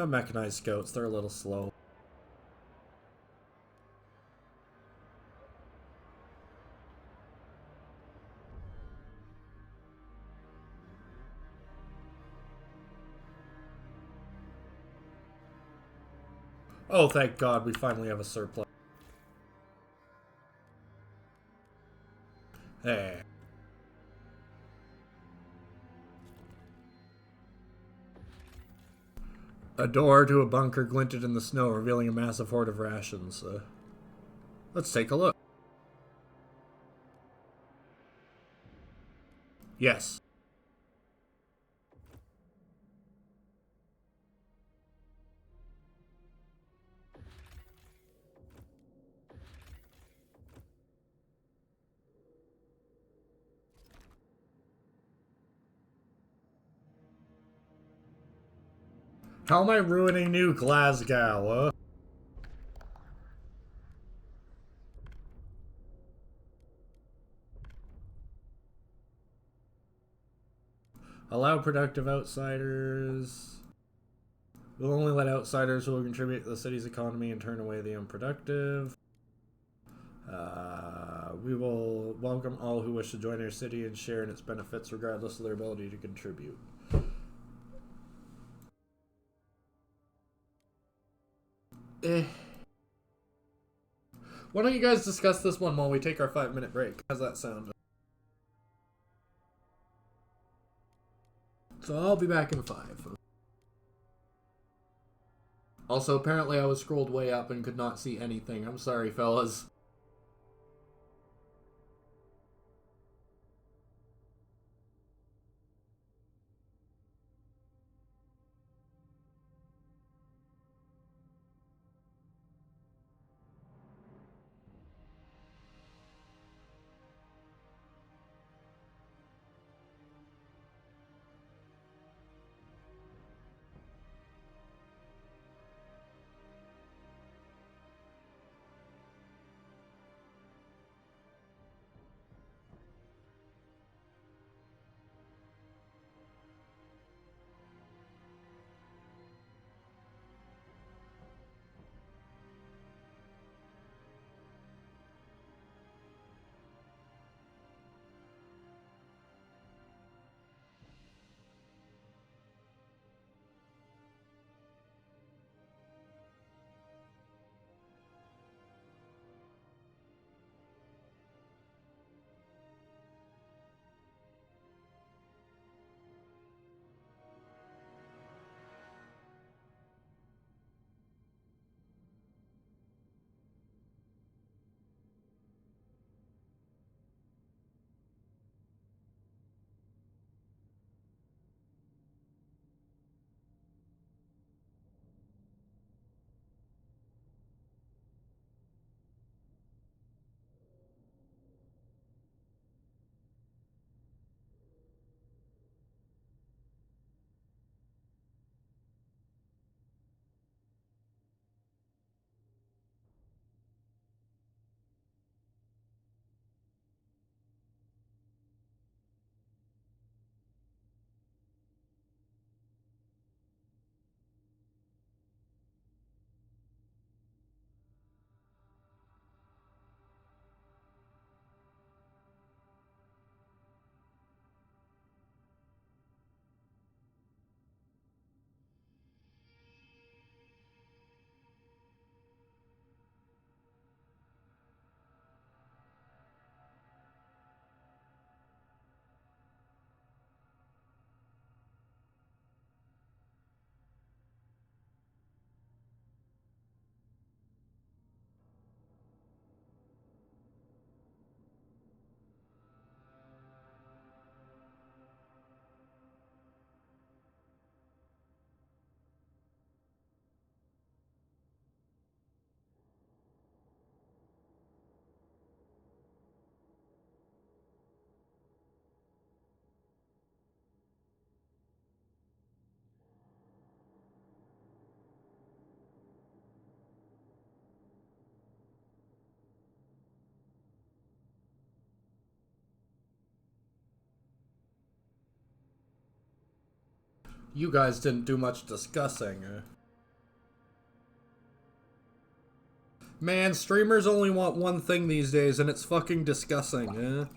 Mechanized scouts. They're a little slow. Oh, thank God, we finally have a surplus. Hey. A door to a bunker glinted in the snow, revealing a massive hoard of rations. Let's take a look. Yes. How am I ruining New Glasgow? Allow productive outsiders. We'll only let outsiders who will contribute to the city's economy and turn away the unproductive. We will welcome all who wish to join our city and share in its benefits regardless of their ability to contribute. Why don't you guys discuss this one while we take our 5-minute break? How's that sound? So I'll be back in 5. Also, apparently I was scrolled way up and could not see anything. I'm sorry, fellas. You guys didn't do much discussing. Man, streamers only want one thing these days, and it's fucking discussing.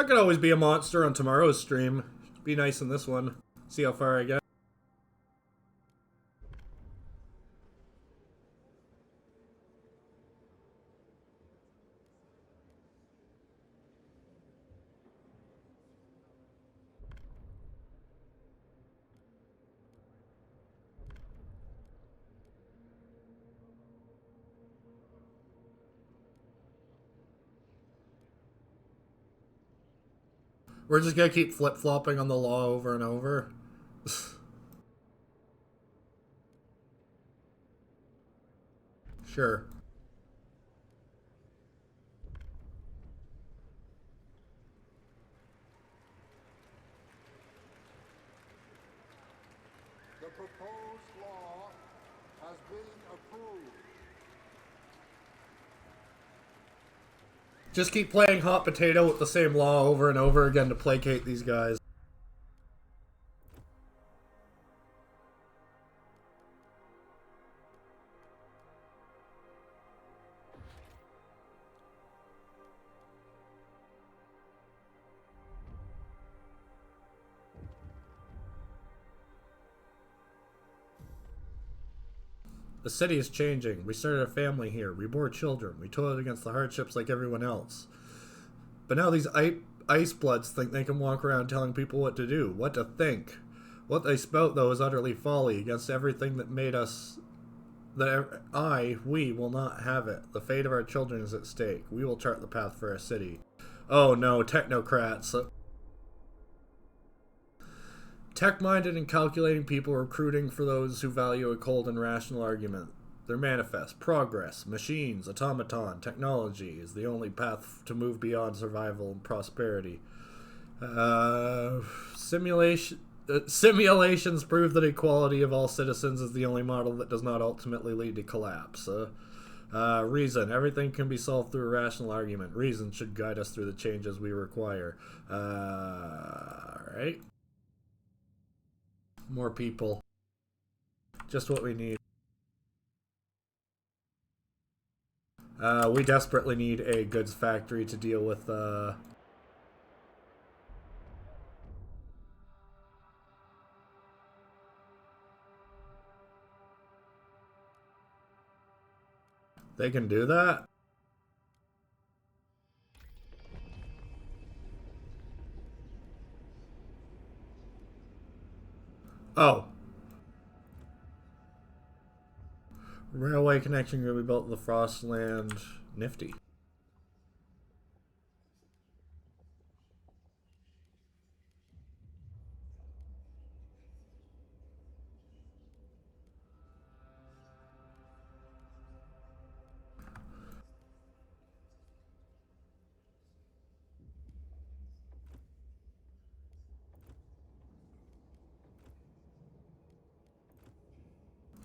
I could always be a monster on tomorrow's stream. Be nice in this one. See how far I get. We're just gonna keep flip-flopping on the law over and over. Sure. The proposed law has been approved. Just keep playing hot potato with the same law over and over again to placate these guys. The city is changing. We started a family here. We bore children. We toiled against the hardships like everyone else. But now these ice bloods think they can walk around telling people what to do, what to think. What they spout, though, is utterly folly against everything that made us... we will not have it. The fate of our children is at stake. We will chart the path for our city. Oh no, technocrats. Tech-minded and calculating people recruiting for those who value a cold and rational argument. Their manifest, progress, machines, automaton, technology is the only path to move beyond survival and prosperity. Simulations prove that equality of all citizens is the only model that does not ultimately lead to collapse. Reason. Everything can be solved through a rational argument. Reason should guide us through the changes we require. Right? More people. Just what we need. We desperately need a goods factory to deal with, They can do that? Oh. Railway connection will be built to the Frostland. Nifty.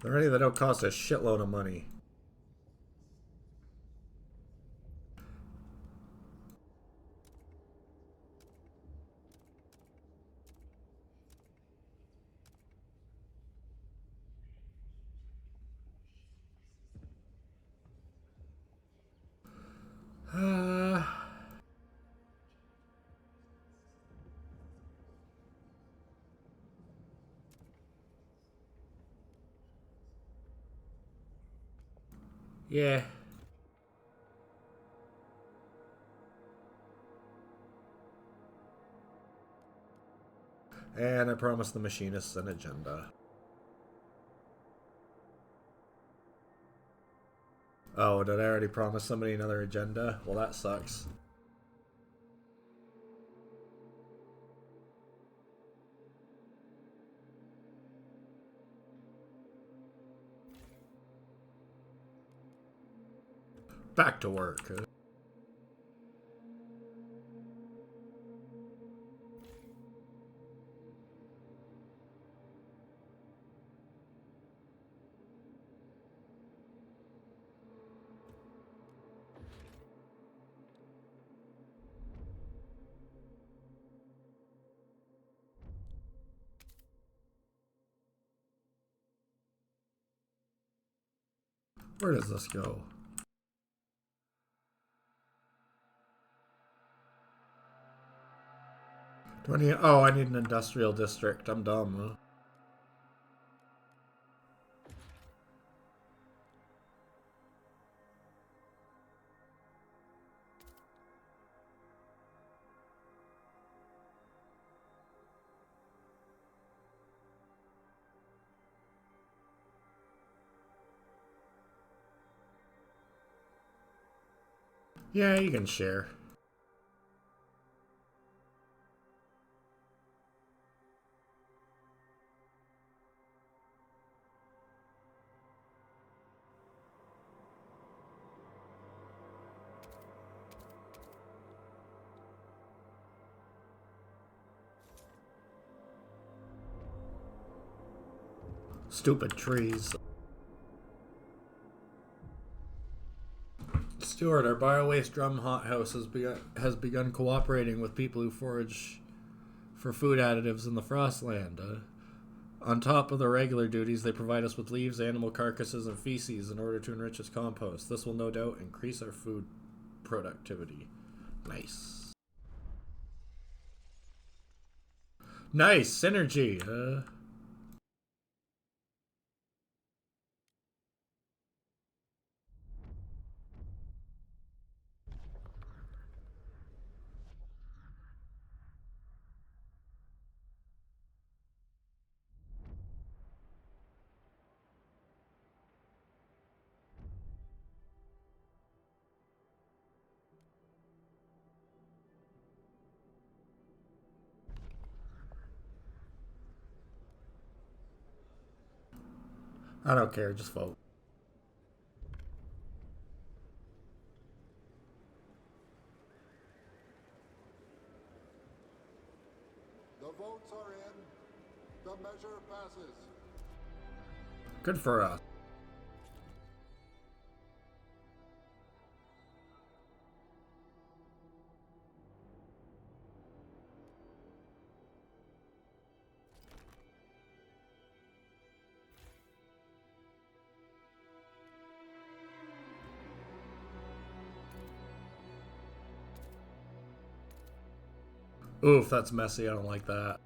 Already they don't cost a shitload of money. Yeah. And I promised the machinists an agenda. Oh, did I already promise somebody another agenda? Well, that sucks. Back to work. Where does this go? Do I need... Oh, I need an industrial district. I'm dumb, huh? Yeah, you can share. Stupid trees. Stuart, our biowaste drum hothouse has begun cooperating with people who forage for food additives in the Frostland. On top of the regular duties, they provide us with leaves, animal carcasses, and feces in order to enrich its compost. This will no doubt increase our food productivity. Nice. Nice synergy. I don't care. Just vote. The votes are in. The measure passes. Good for us. Oof, that's messy. I don't like that.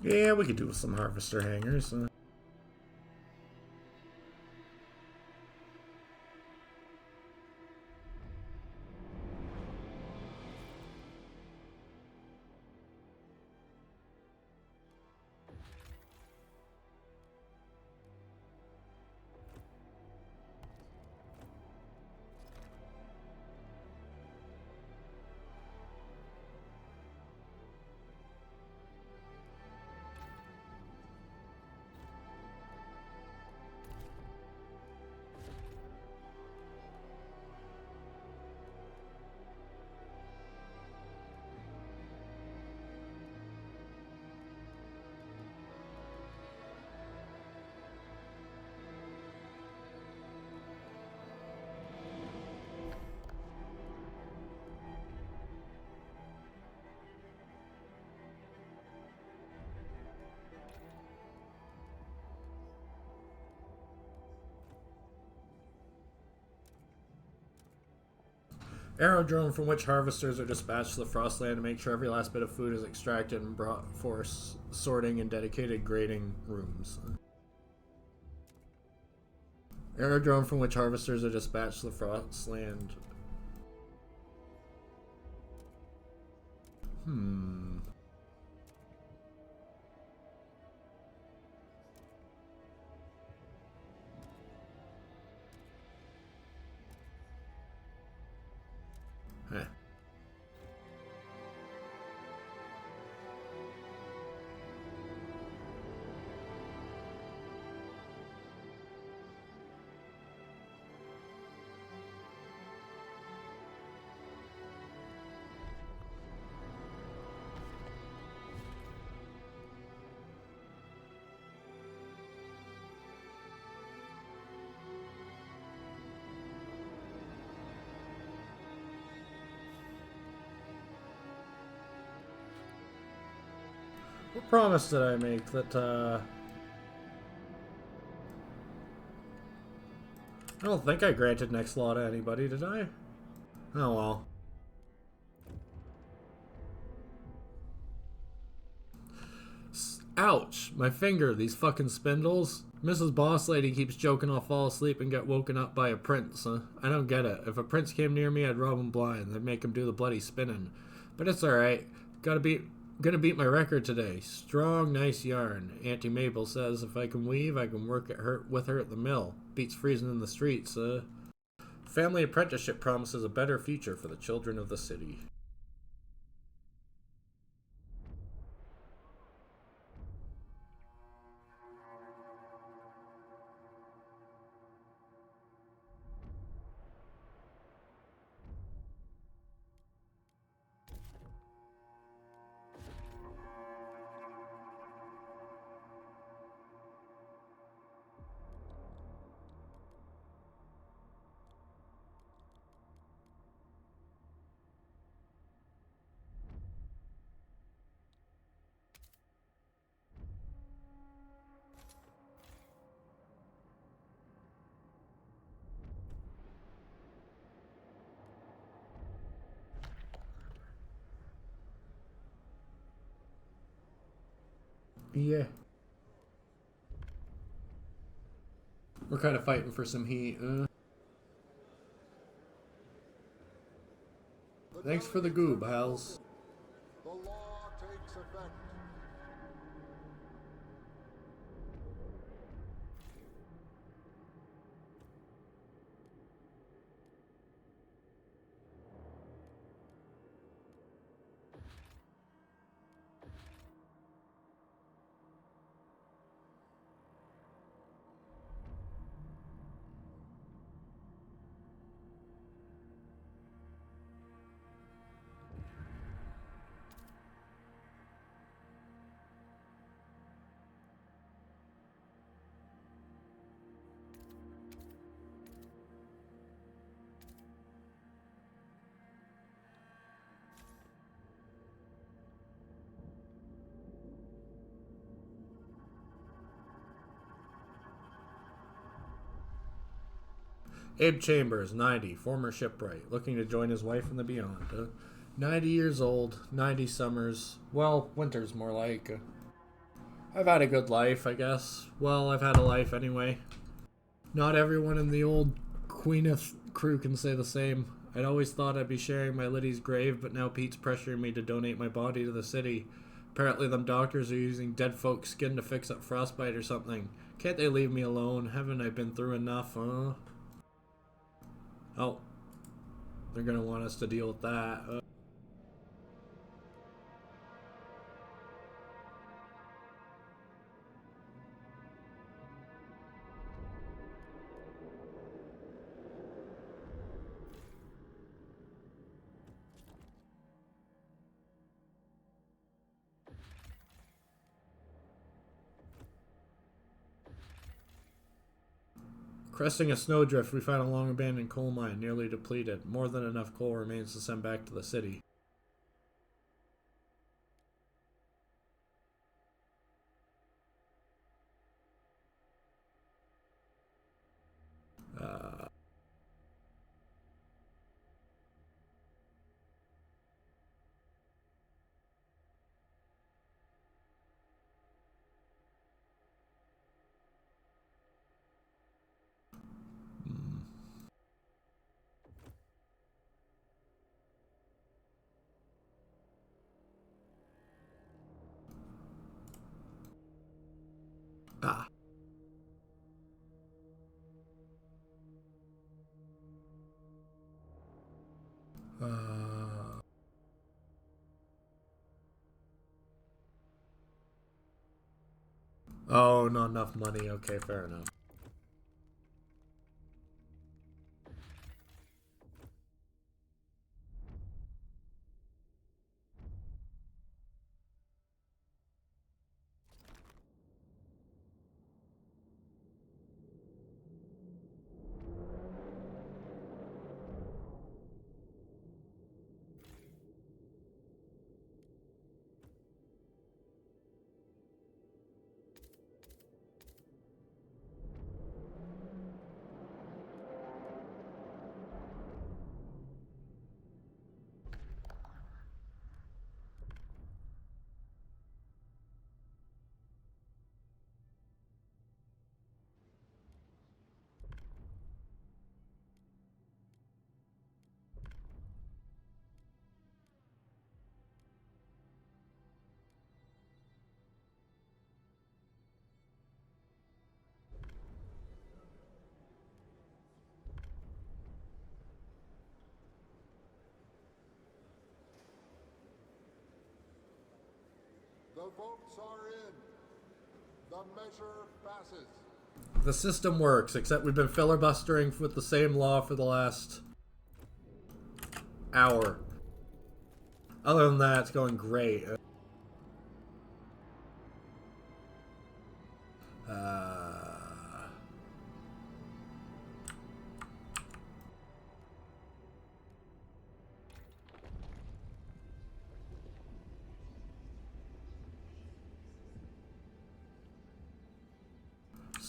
Yeah, we could do with some harvester hangers. Aerodrome from which harvesters are dispatched to the Frostland to make sure every last bit of food is extracted and brought for sorting in dedicated grading rooms. Aerodrome from which harvesters are dispatched to the Frostland. Hmm. promise did I make that, I don't think I granted next law to anybody, did I? Oh well. Ouch! My finger, these fucking spindles. Mrs. Boss Lady keeps joking I'll fall asleep and get woken up by a prince, huh? I don't get it. If a prince came near me, I'd rob him blind. I'd make him do the bloody spinning. But it's alright. Gonna beat my record today. Strong, nice yarn. Auntie Mabel says if I can weave, I can work with her at the mill. Beats freezing in the streets, Family apprenticeship promises a better future for the children of the city. Yeah. We're kind of fighting for some heat. Thanks for the goob, Hals. The law takes effect. Abe Chambers, 90, former shipwright, looking to join his wife in the beyond. 90 years old, 90 summers. Well, winters more like. I've had a good life, I guess. Well, I've had a life anyway. Not everyone in the old Queeneth crew can say the same. I'd always thought I'd be sharing my Liddy's grave, but now Pete's pressuring me to donate my body to the city. Apparently them doctors are using dead folks' skin to fix up frostbite or something. Can't they leave me alone? Haven't I been through enough, huh? Oh. They're gonna want us to deal with that. Cresting a snowdrift, we found a long abandoned coal mine, nearly depleted. More than enough coal remains to send back to the city. Uh, ah. Uh, oh, not enough money. Okay, fair enough. The votes are in. The measure passes. The system works, except we've been filibustering with the same law for the last hour. Other than that, it's going great.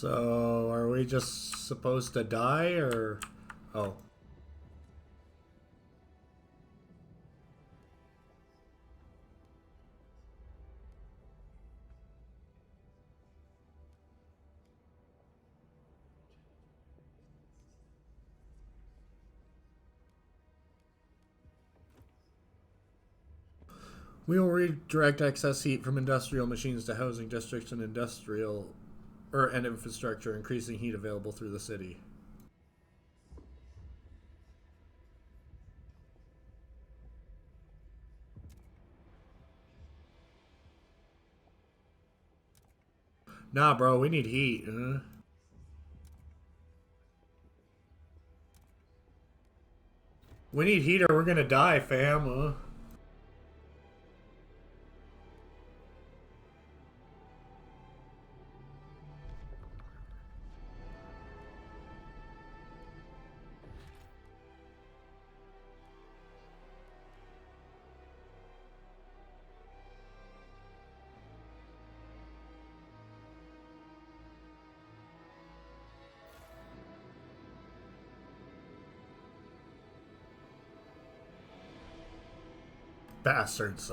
So, are we just supposed to die, or... Oh. We will redirect excess heat from industrial machines to housing districts and and infrastructure, increasing heat available through the city. Nah, bro, we need heat. We need heat or we're gonna die, fam. Bastards.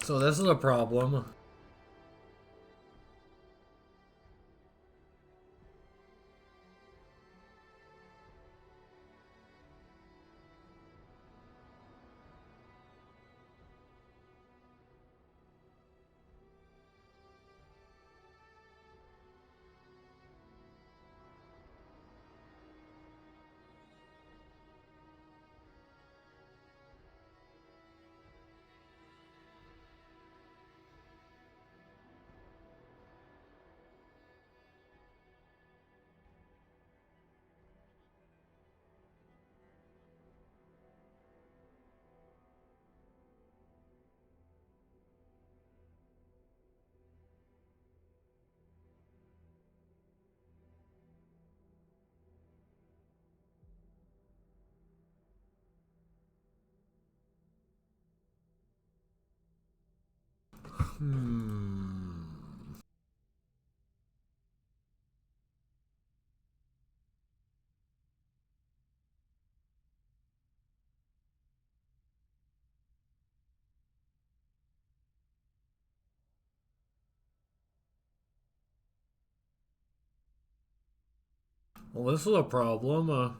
So this is a problem. Well, this is a problem.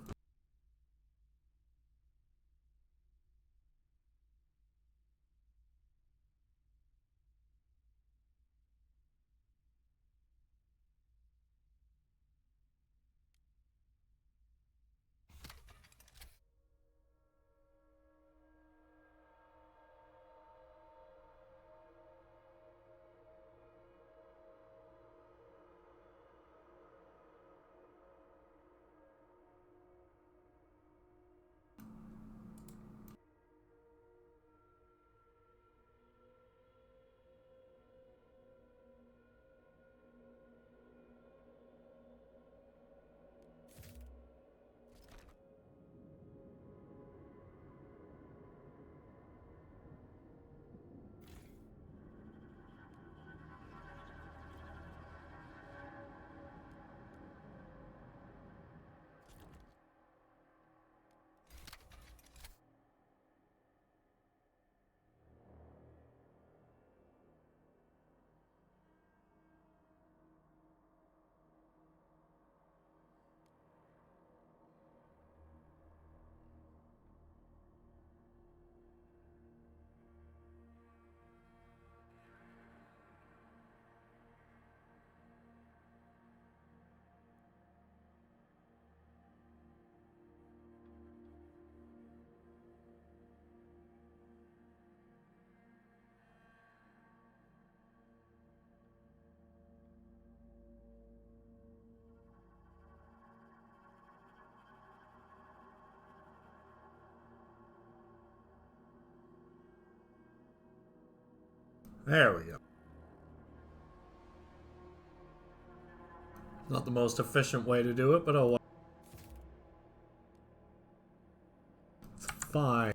There we go. Not the most efficient way to do it, but oh well. It's fine.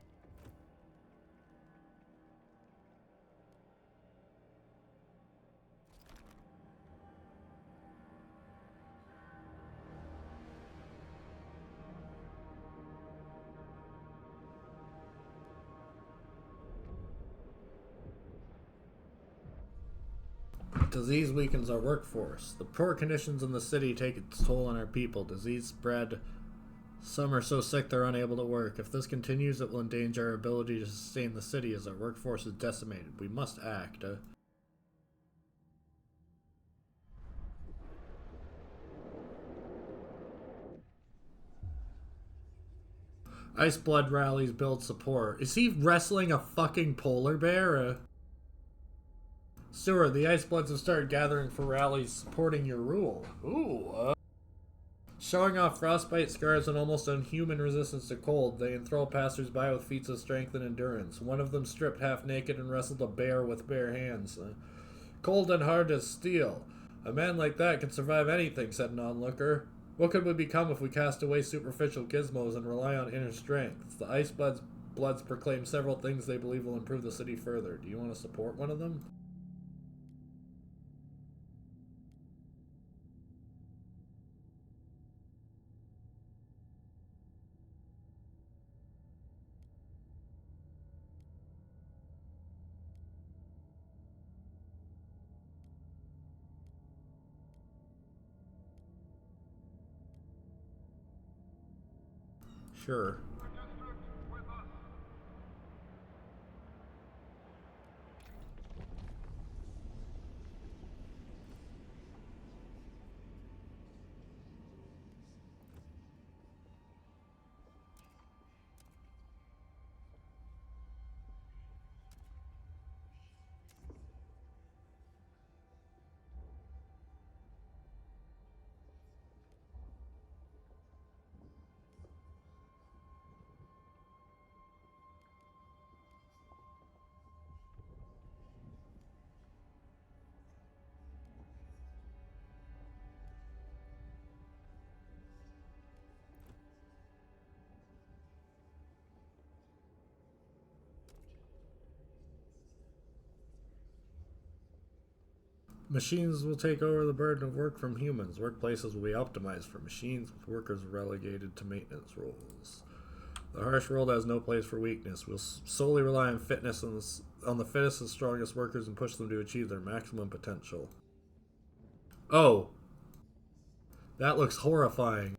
Disease weakens our workforce. The poor conditions in the city take its toll on our people. Disease spread. Some are so sick they're unable to work. If this continues, it will endanger our ability to sustain the city as our workforce is decimated. We must act. Ice Blood rallies build support. Is he wrestling a fucking polar bear? Stewart, the Ice Bloods have started gathering for rallies supporting your rule. Ooh, showing off frostbite scars and almost unhuman resistance to cold, they enthrall passers-by with feats of strength and endurance. One of them stripped half naked and wrestled a bear with bare hands. Cold and hard as steel. A man like that can survive anything, said an onlooker. What could we become if we cast away superficial gizmos and rely on inner strength? The Ice Bloods proclaim several things they believe will improve the city further. Do you want to support one of them? Sure. Machines will take over the burden of work from humans. Workplaces will be optimized for machines, with workers relegated to maintenance roles. The harsh world has no place for weakness. We'll solely rely on fitness on the fittest and strongest workers and push them to achieve their maximum potential. Oh, that looks horrifying.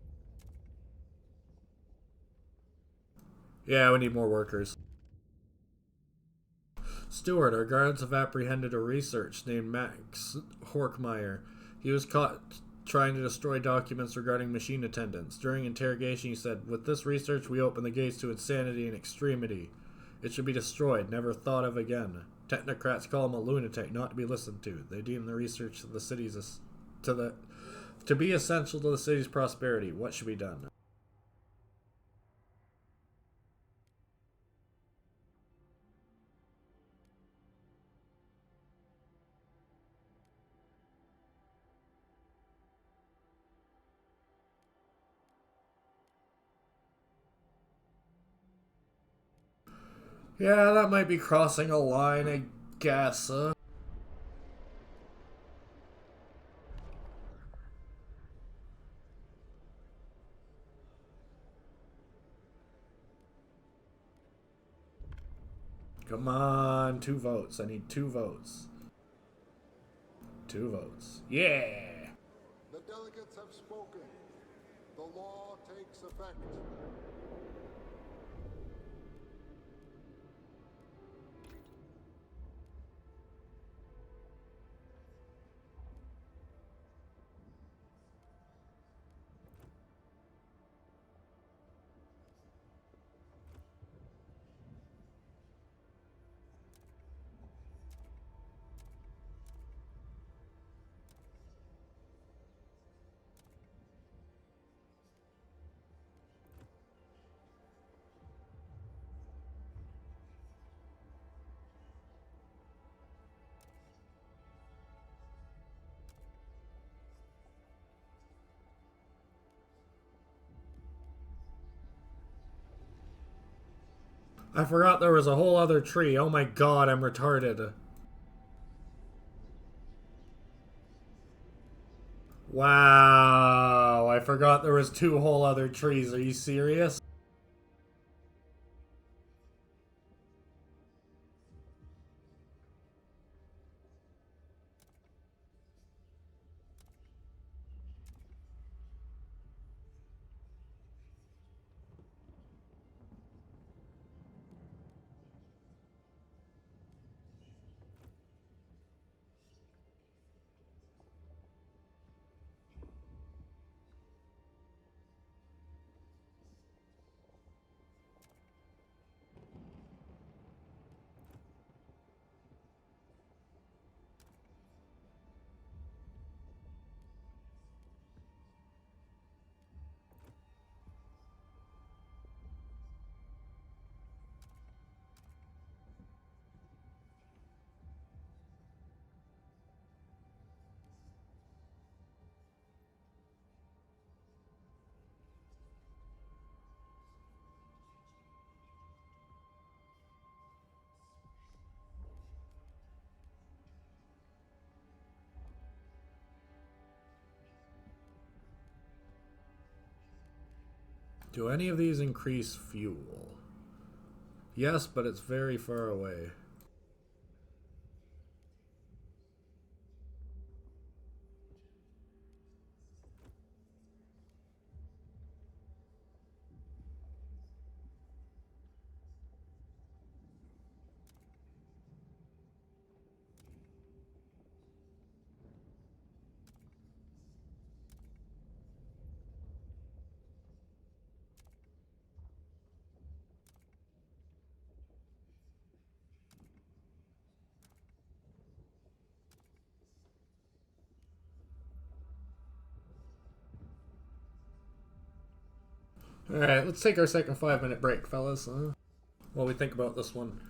Yeah, we need more workers. Stewart, our guards have apprehended a researcher named Max Horkmeyer. He was caught trying to destroy documents regarding machine attendants. During interrogation, he said, "With this research, we open the gates to insanity and extremity. It should be destroyed, never thought of again. Technocrats call him a lunatic, not to be listened to. They deem the research of the city's to be essential to the city's prosperity. What should be done?" Yeah, that might be crossing a line, I guess. Come on, 2 votes. I need 2 votes. 2 votes. Yeah! The delegates have spoken. The law takes effect. I forgot there was a whole other tree. Oh my god, I'm retarded. Wow, I forgot there was two whole other trees. Are you serious? Do any of these increase fuel? Yes, but it's very far away. Alright, let's take our second 5-minute break, fellas. While we think about this one.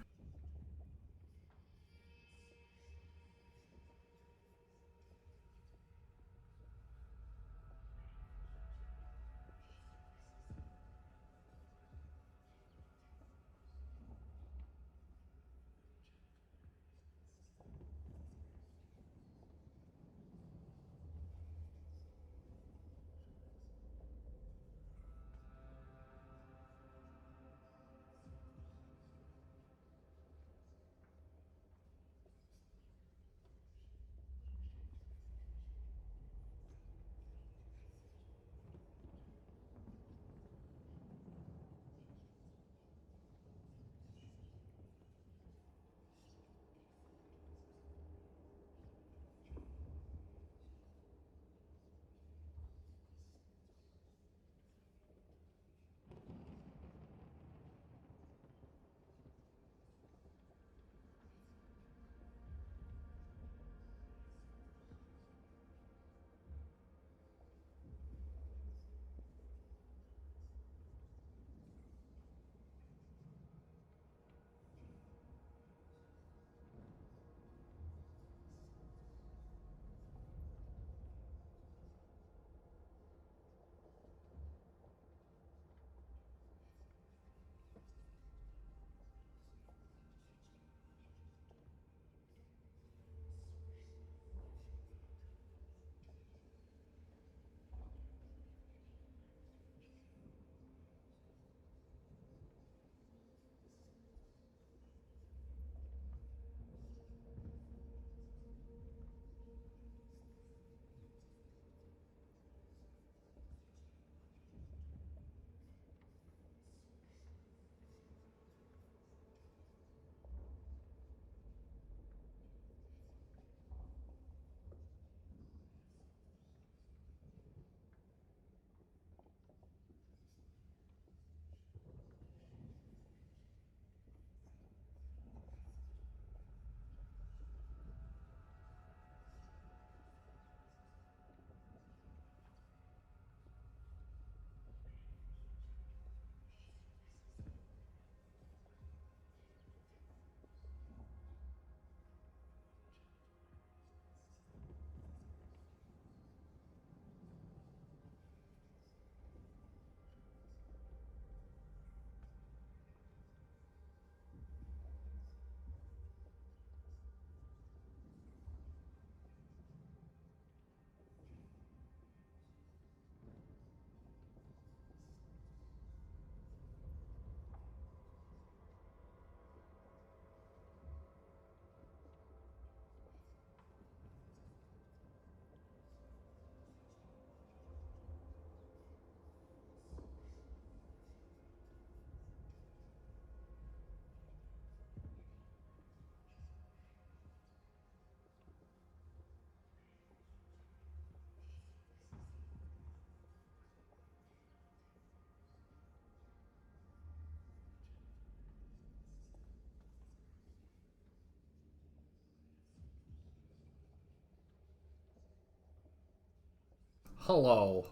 Hello.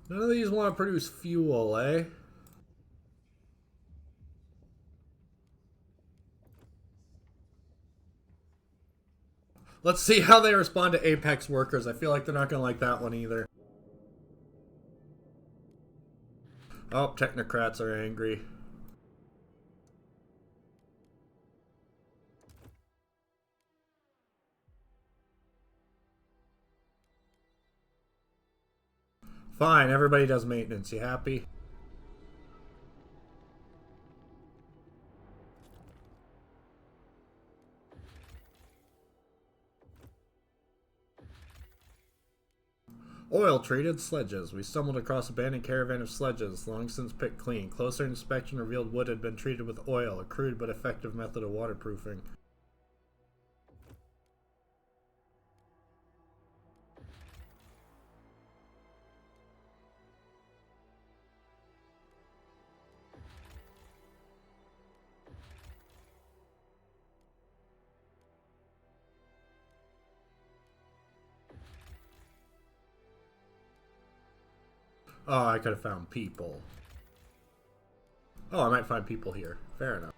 None of these want to produce fuel, eh? Let's see how they respond to Apex workers. I feel like they're not going to like that one either. Oh, technocrats are angry. Fine, everybody does maintenance. You happy? Oil treated sledges. We stumbled across an abandoned caravan of sledges, long since picked clean. Closer inspection revealed wood had been treated with oil, a crude but effective method of waterproofing. Oh, I could have found people. Oh, I might find people here. Fair enough.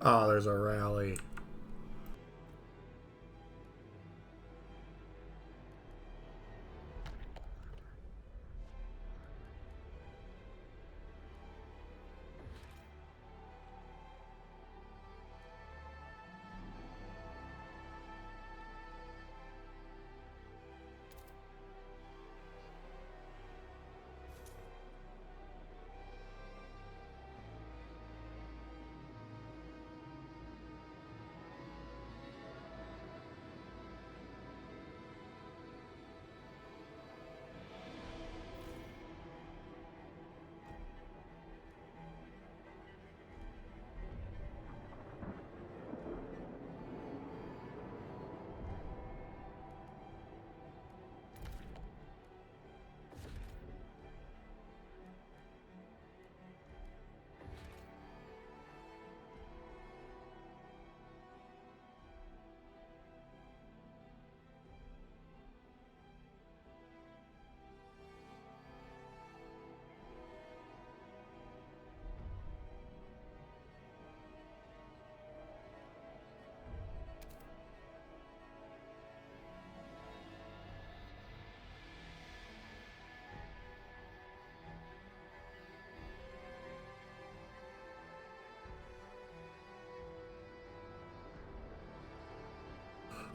Oh, there's a rally.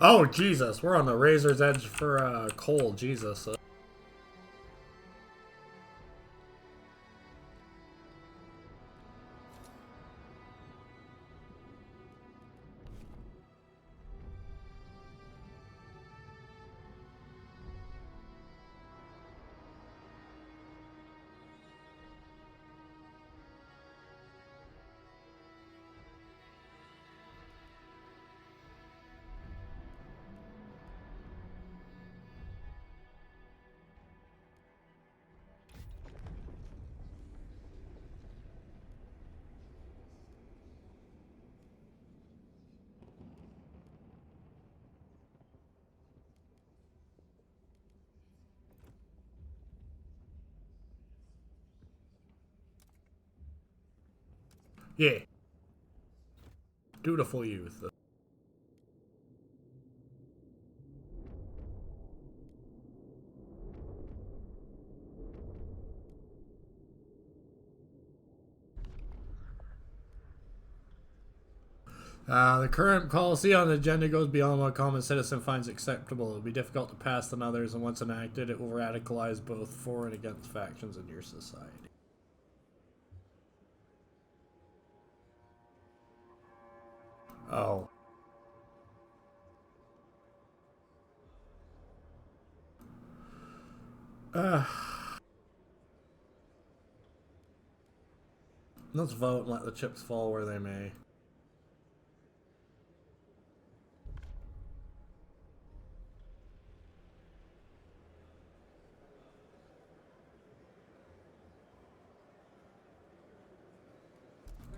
Oh, Jesus. We're on the razor's edge for coal. Jesus. Yeah. Dutiful youth. The current policy on the agenda goes beyond what a common citizen finds acceptable. It will be difficult to pass than others, and once enacted, it will radicalize both for and against factions in your society. Oh. Let's vote and let the chips fall where they may.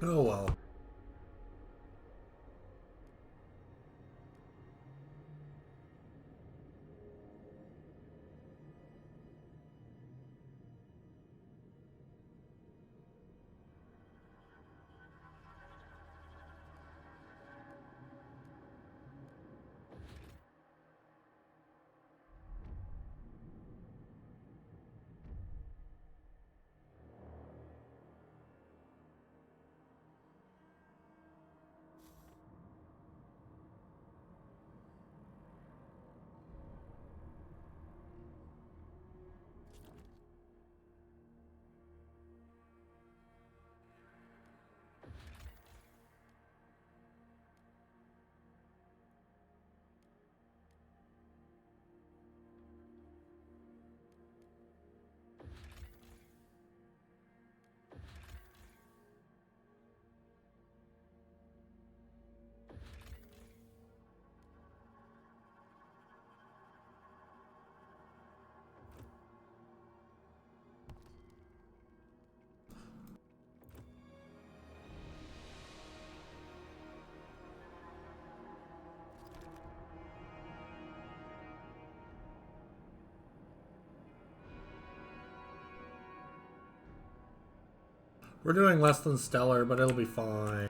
Oh well. We're doing less than stellar, but it'll be fine.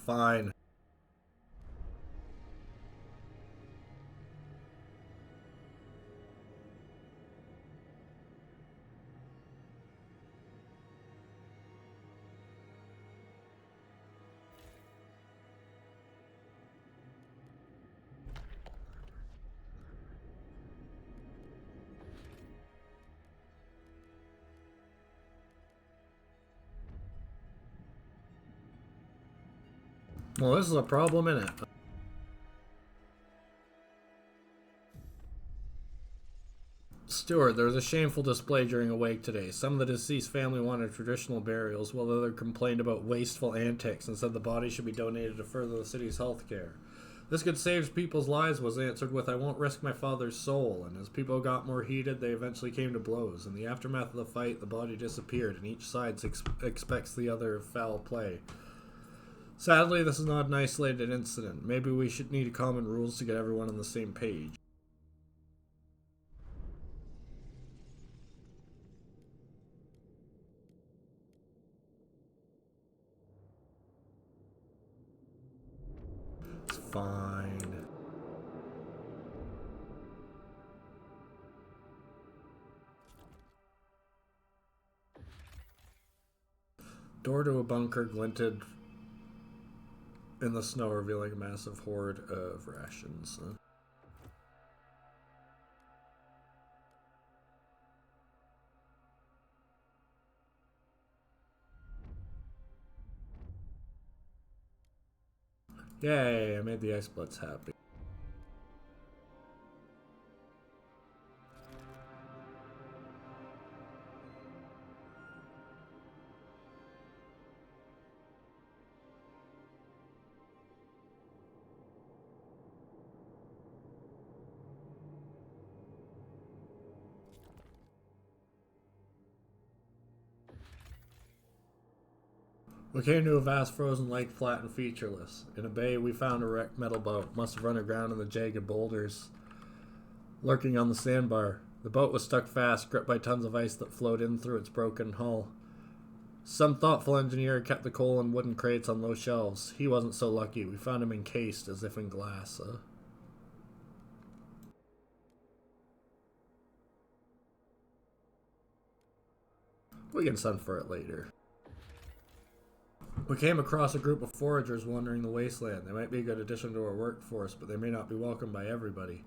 Fine. Well, this is a problem, innit? Stewart, there was a shameful display during a wake today. Some of the deceased family wanted traditional burials, while others complained about wasteful antics and said the body should be donated to further the city's health care. This could save people's lives was answered with, I won't risk my father's soul, and as people got more heated, they eventually came to blows. In the aftermath of the fight, the body disappeared, and each side expects the other of foul play. Sadly, this is not an isolated incident. Maybe we should need common rules to get everyone on the same page. It's fine. Door to a bunker glinted in the snow, revealing a massive hoard of rations. Yay, I made the ice blitz happy. We came to a vast frozen lake, flat and featureless. In a bay, we found a wrecked metal boat. Must have run aground in the jagged boulders lurking on the sandbar. The boat was stuck fast, gripped by tons of ice that flowed in through its broken hull. Some thoughtful engineer kept the coal in wooden crates on low shelves. He wasn't so lucky. We found him encased, as if in glass. We can send for it later. We came across a group of foragers wandering the wasteland. They might be a good addition to our workforce, but they may not be welcomed by everybody.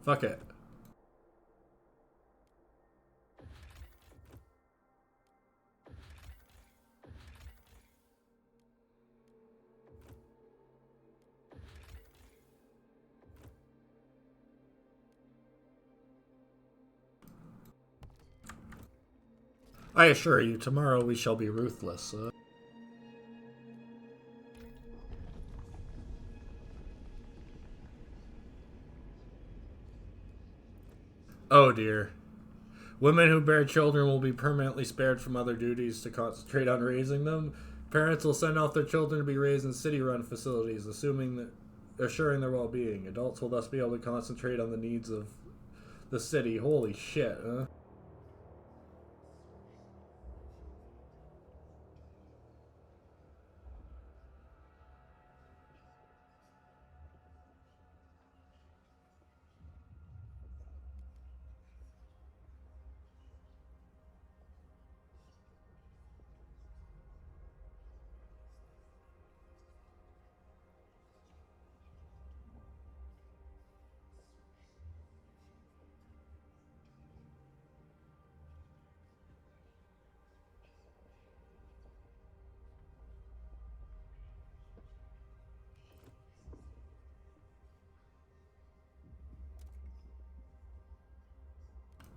Fuck it. I assure you, tomorrow we shall be ruthless. Oh dear. Women who bear children will be permanently spared from other duties to concentrate on raising them. Parents will send off their children to be raised in city-run facilities, assuring their well-being. Adults will thus be able to concentrate on the needs of the city. Holy shit, huh?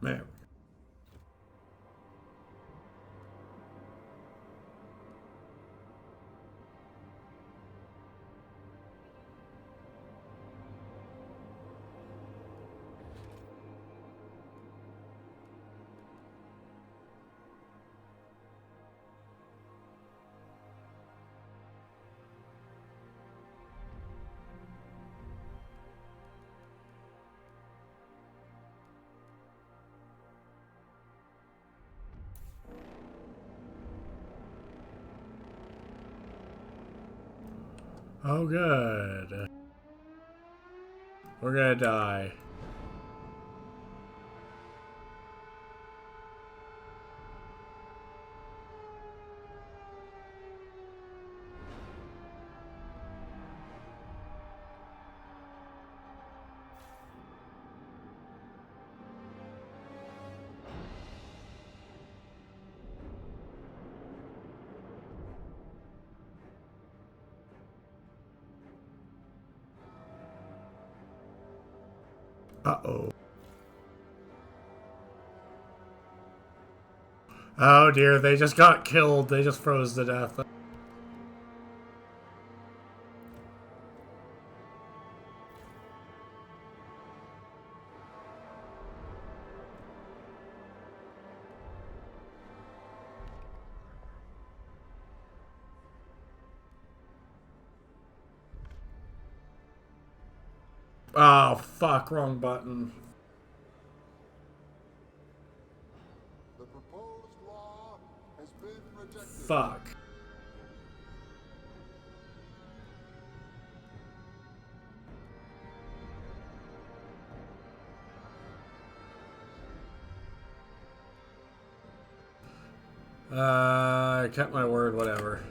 Man. Oh, good. We're gonna die. Uh-oh. Oh dear, they just got killed. They just froze to death. Oh, fuck, wrong button. The proposed law has been rejected. Fuck. I kept my word, whatever.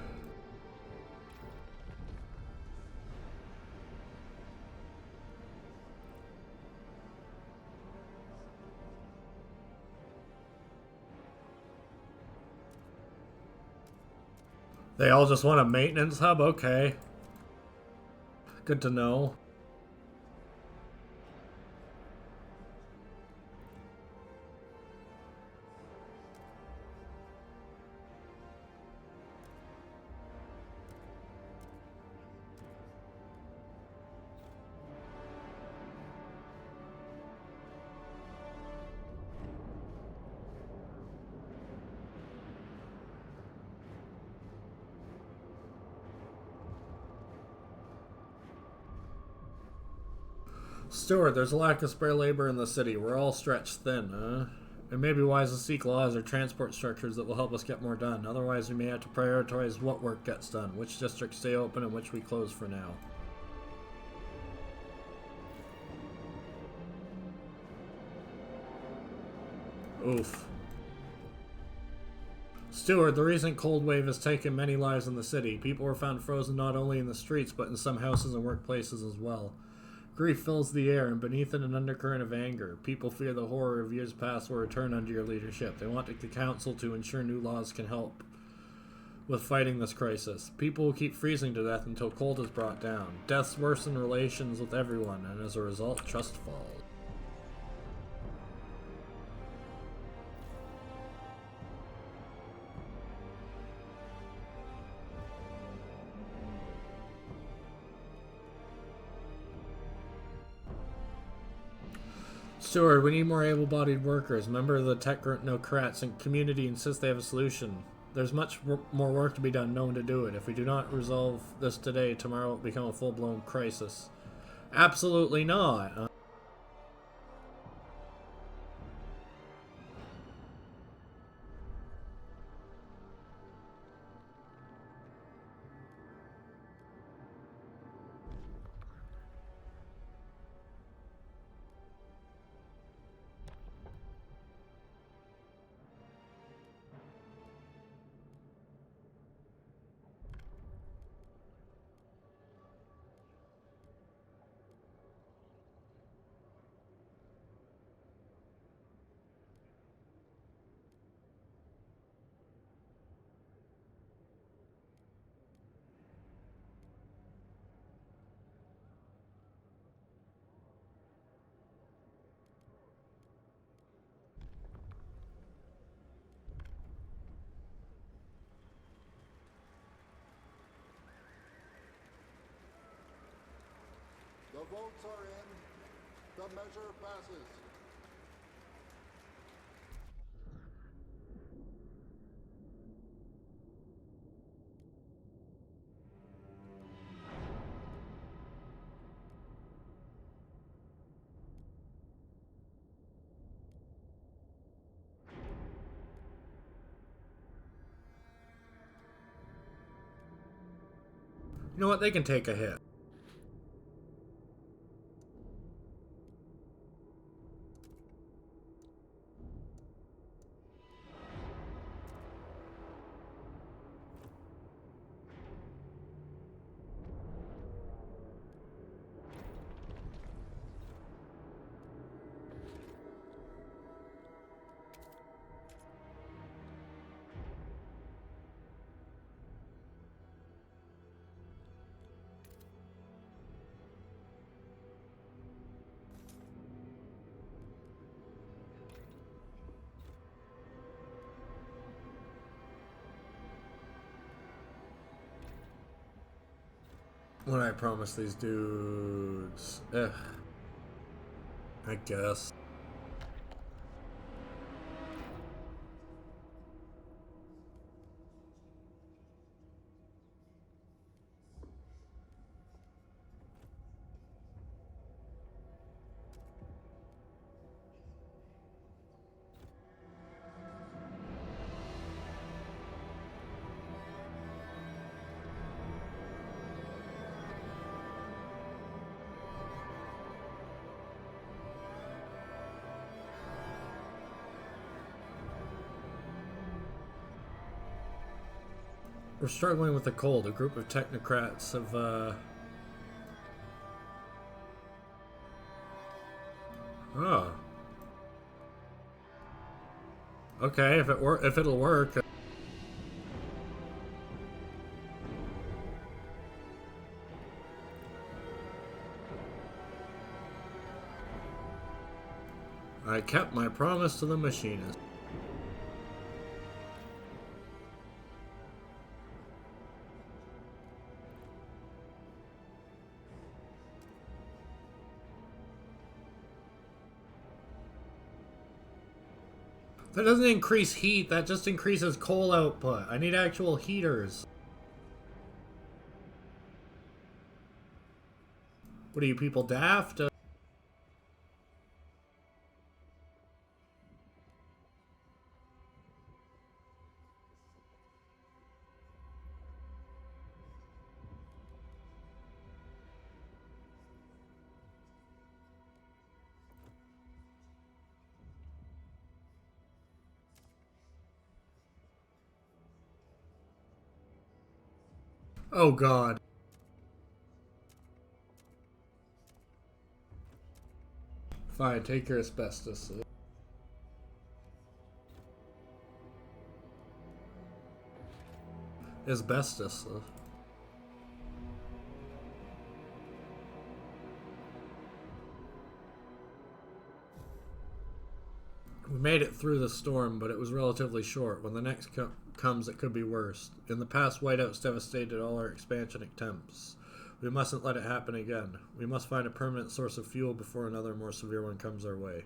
They all just want a maintenance hub? Okay. Good to know. Steward, there's a lack of spare labor in the city. We're all stretched thin, huh? It may be wise to seek laws or transport structures that will help us get more done. Otherwise, we may have to prioritize what work gets done, which districts stay open and which we close for now. Oof. Steward, the recent cold wave has taken many lives in the city. People were found frozen not only in the streets, but in some houses and workplaces as well. Grief fills the air, and beneath it an undercurrent of anger. People fear the horror of years past will return under your leadership. They want the council to ensure new laws can help with fighting this crisis. People will keep freezing to death until cold is brought down. Deaths worsen relations with everyone, and as a result, trust falls. Steward, we need more able-bodied workers. Members of the technocrats and community insist they have a solution. There's much more work to be done, no one to do it. If we do not resolve this today, tomorrow it will become a full-blown crisis. Absolutely not. The votes are in. The measure passes. You know what? They can take a hit. What I promised these dudes. I guess. We're struggling with the cold. A group of technocrats have, Oh. Okay, if it'll work. I kept my promise to the machinist. That doesn't increase heat, that just increases coal output. I need actual heaters. What are you people daft? Oh god. Fine, take your asbestos. Asbestos. We made it through the storm, but it was relatively short. When the next comes, it could be worse. In the past, whiteouts devastated all our expansion attempts. We mustn't let it happen again. We must find a permanent source of fuel before another more severe one comes our way.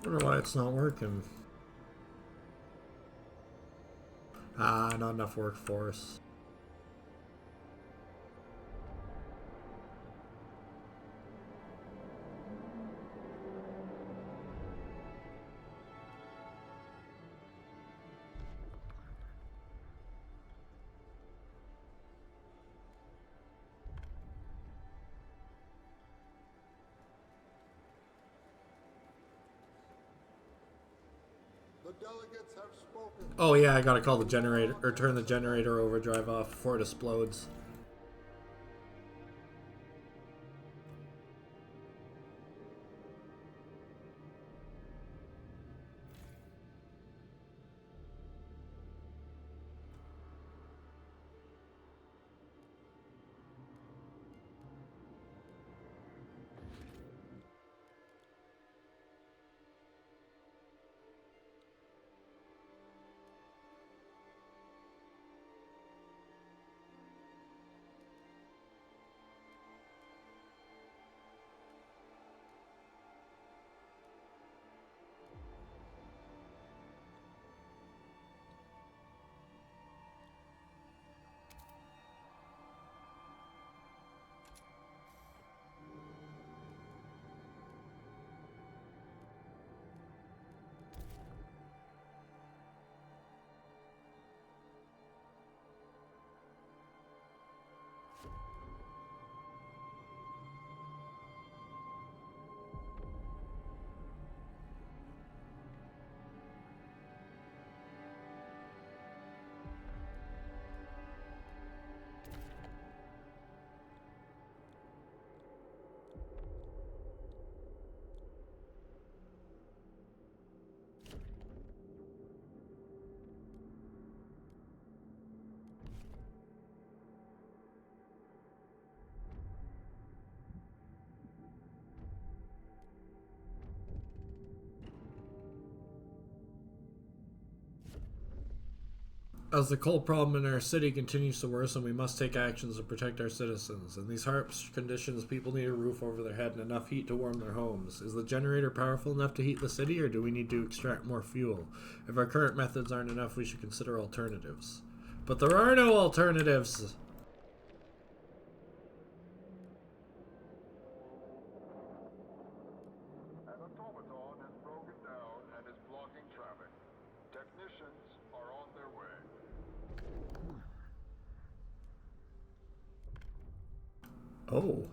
I wonder why it's not working. Not enough workforce. The delegates have spoken. Oh yeah, I gotta call the generator, or turn the generator overdrive off before it explodes. As the coal problem in our city continues to worsen, we must take actions to protect our citizens. In these harsh conditions, people need a roof over their head and enough heat to warm their homes. Is the generator powerful enough to heat the city, or do we need to extract more fuel? If our current methods aren't enough, we should consider alternatives. But there are no alternatives! An automaton has broken down and is blocking traffic. Technicians are on their way. Oh.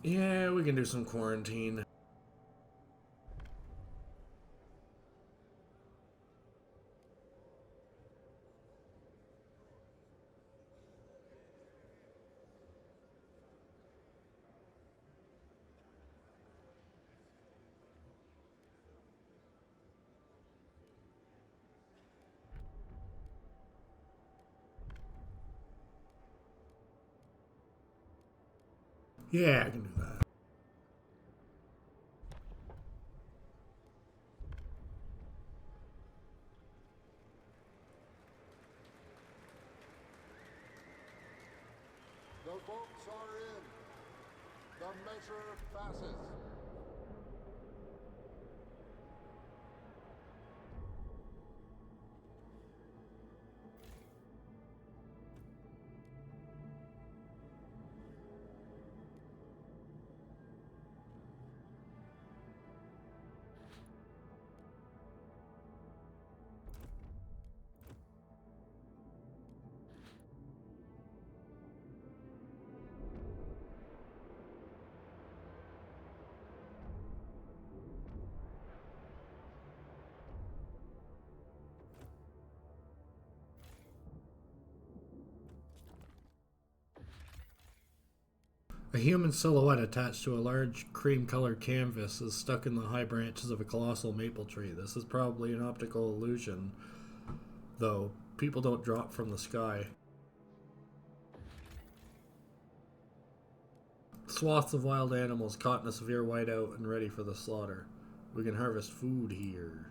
Yeah, we can do some quarantine. Yeah, I can do that. The votes are in. The measure passes. A human silhouette attached to a large cream-colored canvas is stuck in the high branches of a colossal maple tree. This is probably an optical illusion, though people don't drop from the sky. Swaths of wild animals caught in a severe whiteout and ready for the slaughter. We can harvest food here.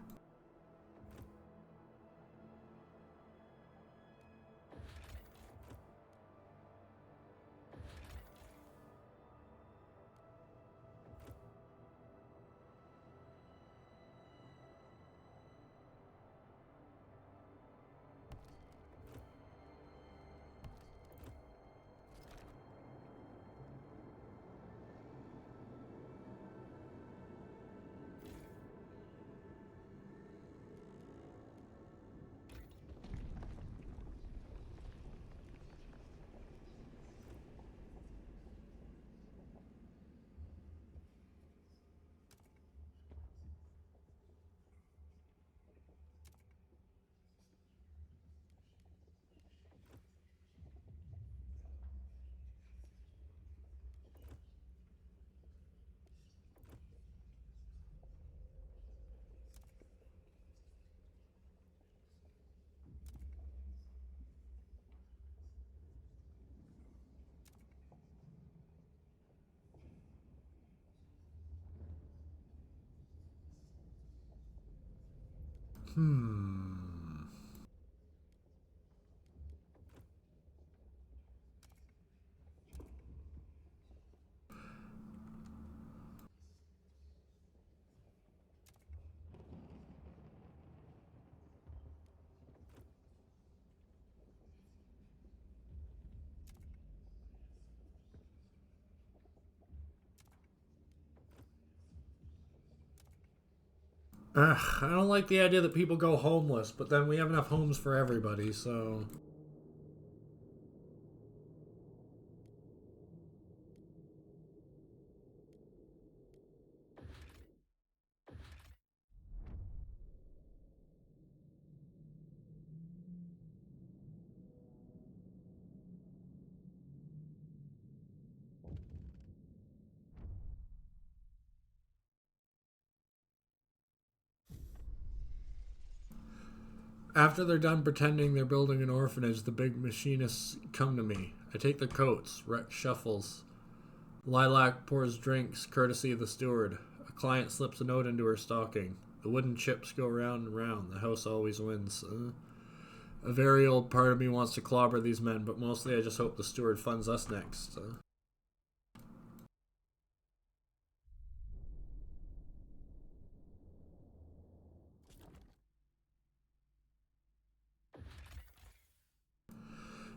Hmm. Ugh, I don't like the idea that people go homeless, but then we have enough homes for everybody, so. After they're done pretending they're building an orphanage, the big machinists come to me. I take their coats. Rex shuffles. Lilac pours drinks, courtesy of the steward. A client slips a note into her stocking. The wooden chips go round and round. The house always wins. A very old part of me wants to clobber these men, but mostly I just hope the steward funds us next.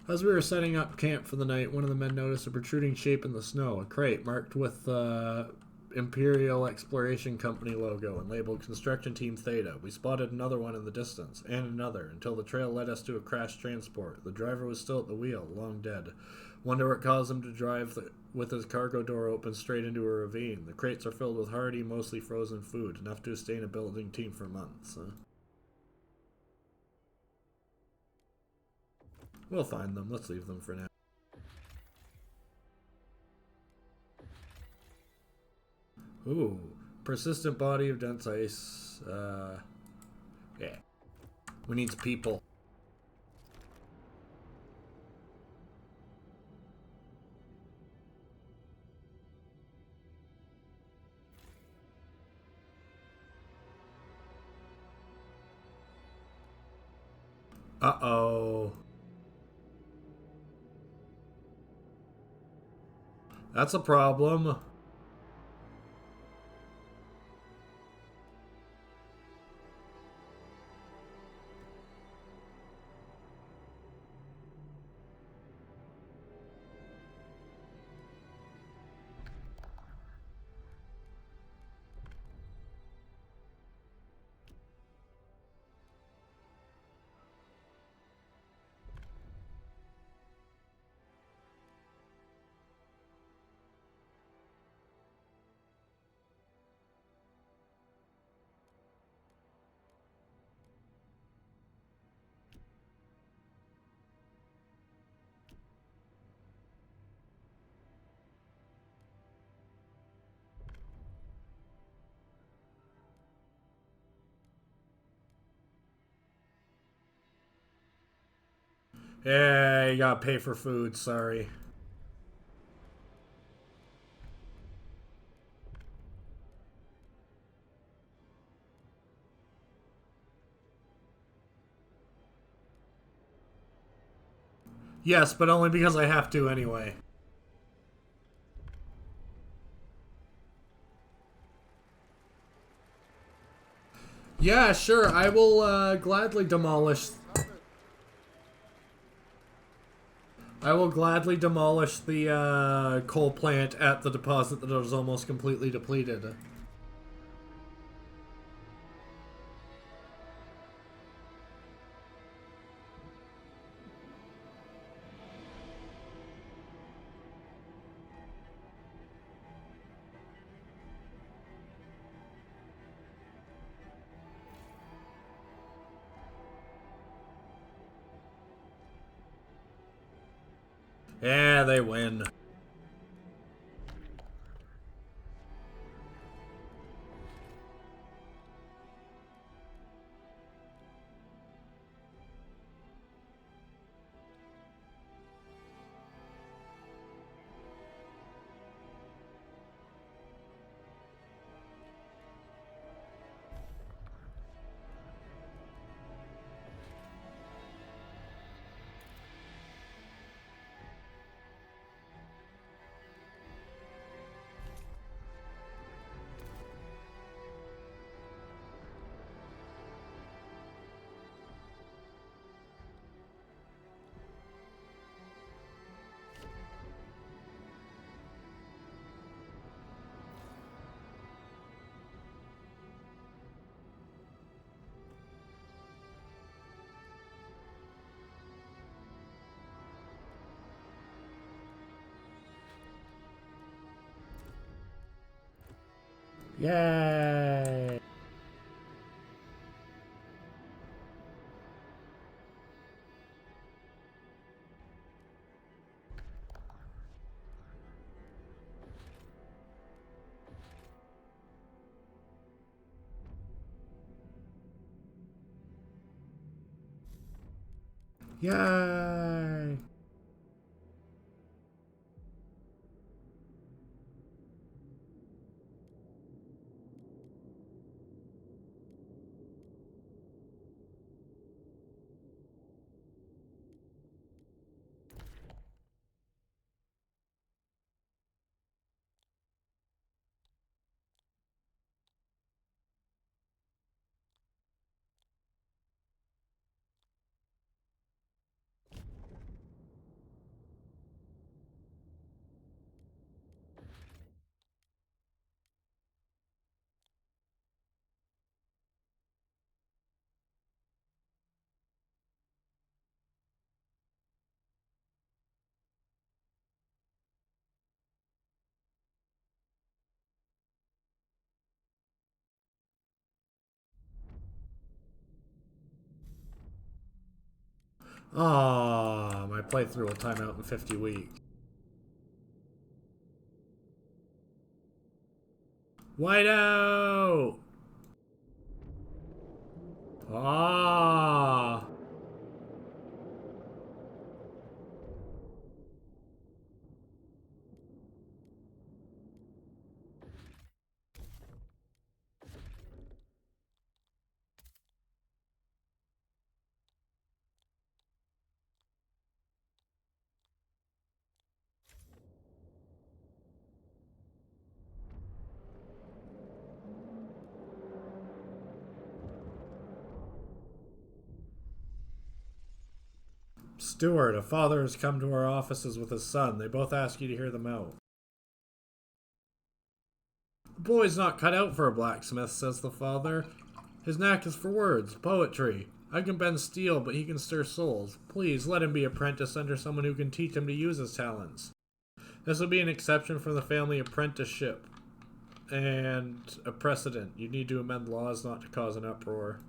As we were setting up camp for the night, one of the men noticed a protruding shape in the snow, a crate marked with the Imperial Exploration Company logo and labeled Construction Team Theta. We spotted another one in the distance, and another, until the trail led us to a crashed transport. The driver was still at the wheel, long dead. Wonder what caused him to drive with his cargo door open straight into a ravine. The crates are filled with hardy, mostly frozen food, enough to sustain a building team for months. We'll find them. Let's leave them for now. Ooh, persistent body of dense ice. Yeah. We need people. Uh-oh. That's a problem. Yeah, you gotta pay for food, sorry. Yes, but only because I have to anyway. Yeah, sure, I will gladly demolish... I will gladly demolish the coal plant at the deposit that is almost completely depleted. Yeah, they win. Yay! Yay! Ah, my playthrough will time out in 50 weeks. Whiteout! Ah! Stewart, a father has come to our offices with his son. They both ask you to hear them out. The boy's not cut out for a blacksmith, says the father. His knack is for words, poetry. I can bend steel, but he can stir souls. Please, let him be apprenticed under someone who can teach him to use his talents. This would be an exception from the family apprenticeship, and a precedent. You need to amend laws not to cause an uproar.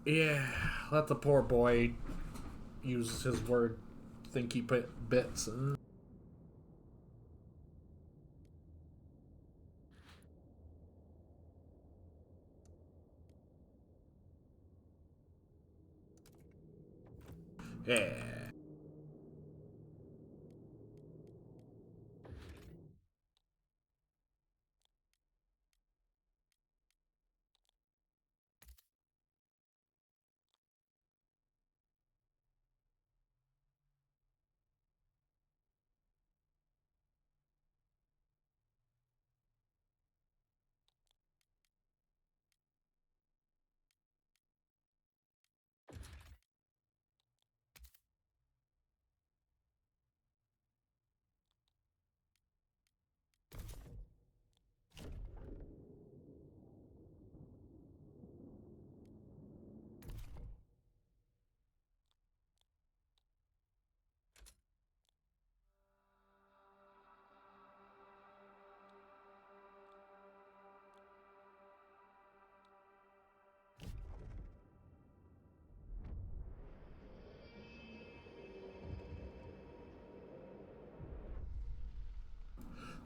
Yeah, let the poor boy use his word thinky bits. Yeah.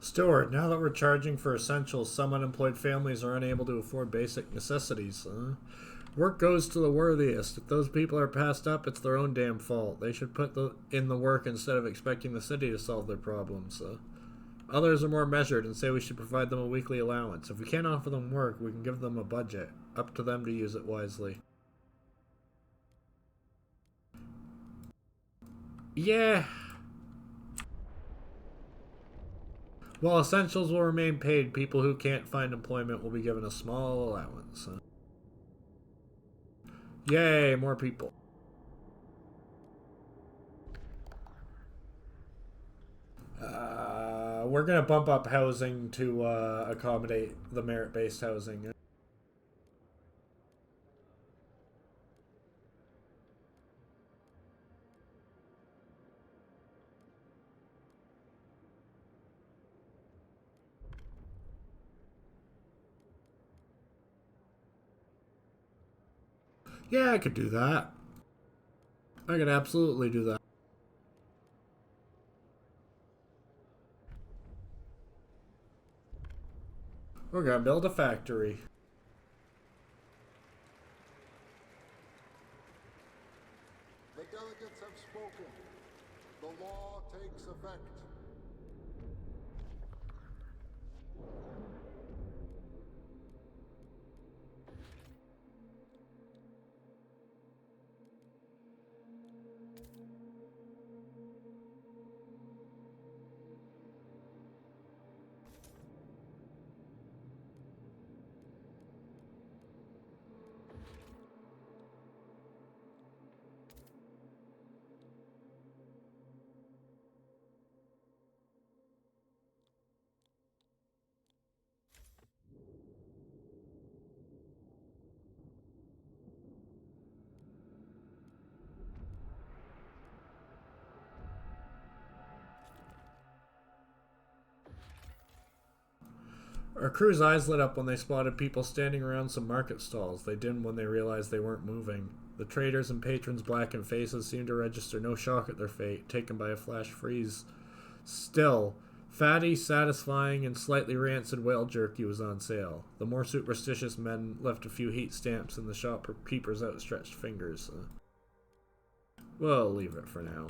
Stewart, now that we're charging for essentials, some unemployed families are unable to afford basic necessities. Work goes to the worthiest. If those people are passed up, it's their own damn fault. They should put in the work instead of expecting the city to solve their problems. Others are more measured and say we should provide them a weekly allowance. If we can't offer them work, we can give them a budget. Up to them to use it wisely. Yeah. While essentials will remain paid, people who can't find employment will be given a small allowance. Yay, more people. We're gonna bump up housing to accommodate the merit-based housing. Yeah, I could do that. I could absolutely do that. We're gonna build a factory. The delegates have spoken. The law takes effect. Our crew's eyes lit up when they spotted people standing around some market stalls. They dimmed when they realized they weren't moving. The traders and patrons' blackened faces seemed to register no shock at their fate, taken by a flash freeze. Still, fatty, satisfying, and slightly rancid whale jerky was on sale. The more superstitious men left a few heat stamps in the shopkeeper's outstretched fingers. We'll leave it for now.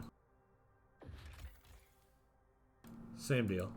Same deal.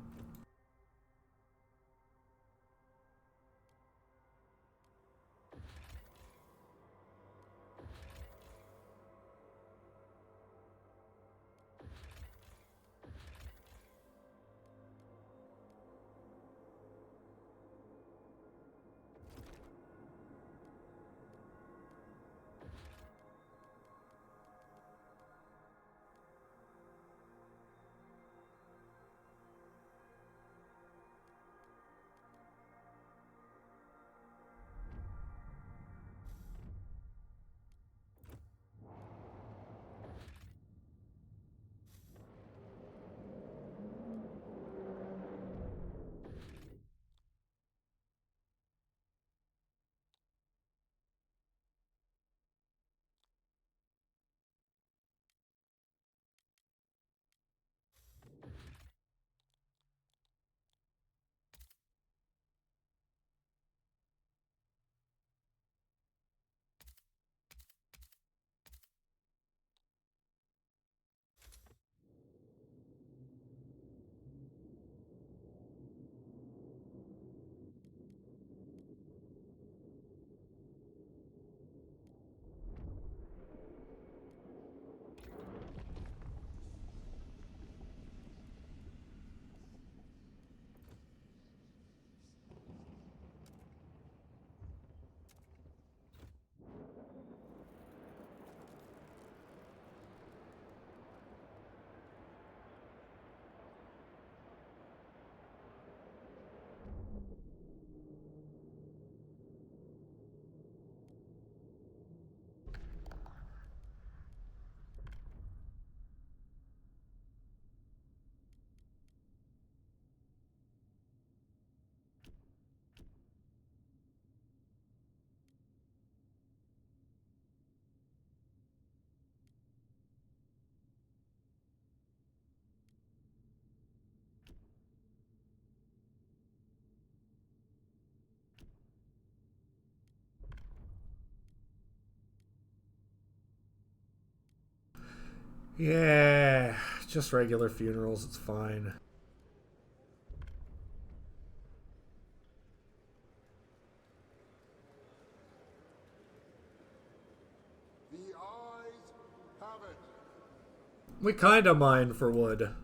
Yeah, just regular funerals, it's fine. The eyes have it. We kinda mine for wood.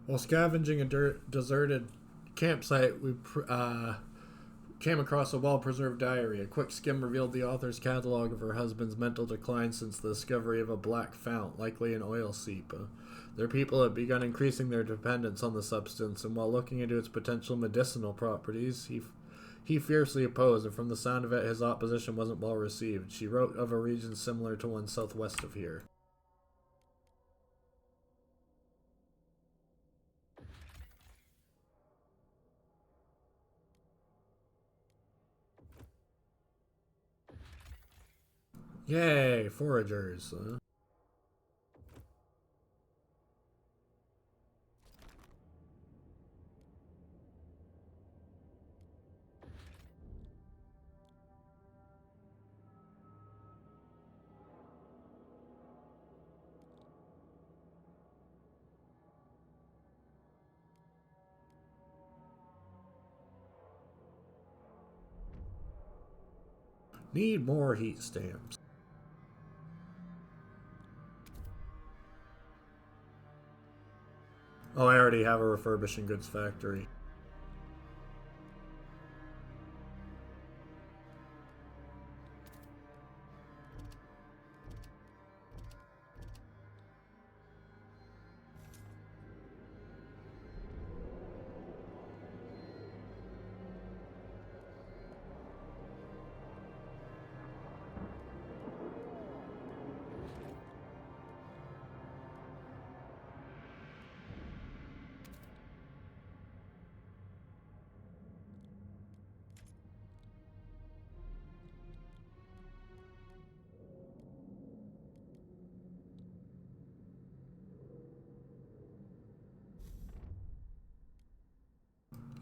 While scavenging a deserted campsite, we came across a well-preserved diary. A quick skim revealed the author's catalog of her husband's mental decline since the discovery of a black fount, likely an oil seep. Their people had begun increasing their dependence on the substance, and while looking into its potential medicinal properties, he fiercely opposed, and from the sound of it, his opposition wasn't well received. She wrote of a region similar to one southwest of here. Yay, foragers. Need more heat stamps. Oh, I already have a refurbishing goods factory.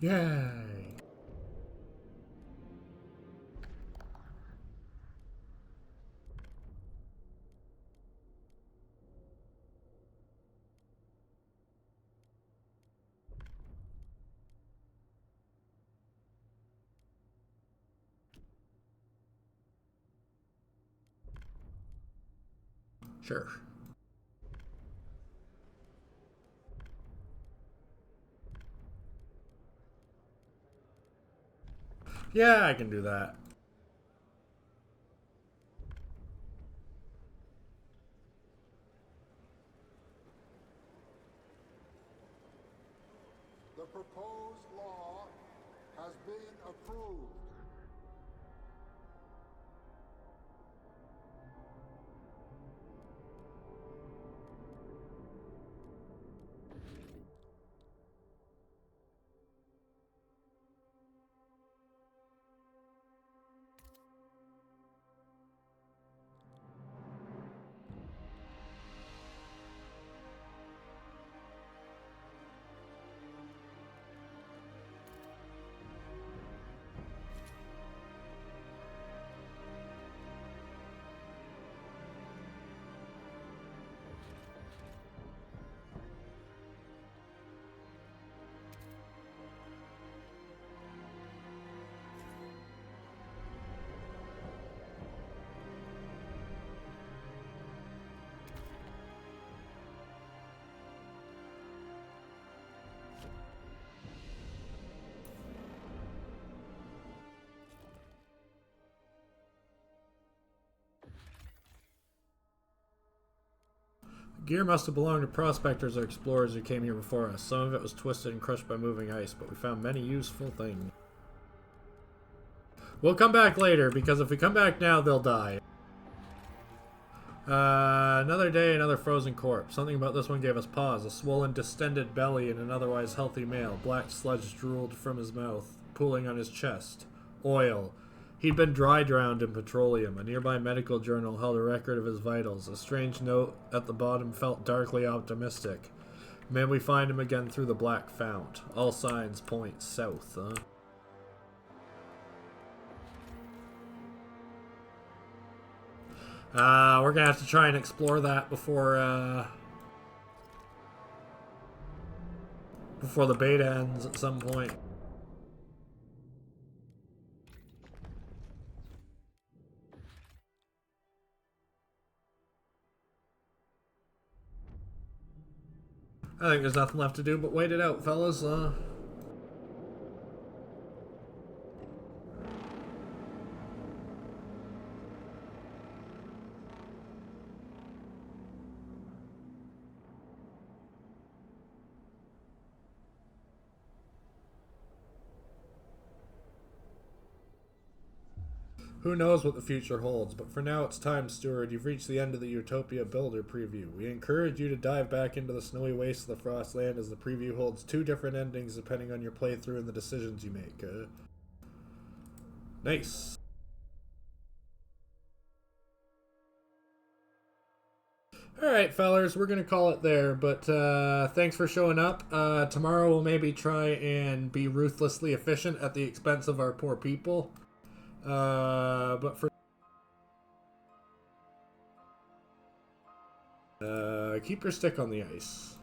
Yay! Sure. Yeah, I can do that. The proposed law has been approved. Gear must have belonged to prospectors or explorers who came here before us. Some of it was twisted and crushed by moving ice, but we found many useful things. We'll come back later, because if we come back now, they'll die. Another day, another frozen corpse. Something about this one gave us pause. A swollen, distended belly in an otherwise healthy male. Black sludge drooled from his mouth, pooling on his chest. Oil. He'd been dry drowned in petroleum. A nearby medical journal held a record of his vitals. A strange note at the bottom felt darkly optimistic. May we find him again through the black fount. All signs point south, huh? We're gonna have to try and explore that before the beta ends at some point. I think there's nothing left to do but wait it out, fellas. Who knows what the future holds, but for now it's time, Steward. You've reached the end of the Utopia Builder preview. We encourage you to dive back into the snowy wastes of the Frostland, as the preview holds 2 different endings depending on your playthrough and the decisions you make. Nice. Alright, fellers, we're going to call it there, but thanks for showing up. Tomorrow we'll maybe try and be ruthlessly efficient at the expense of our poor people. But for keep your stick on the ice.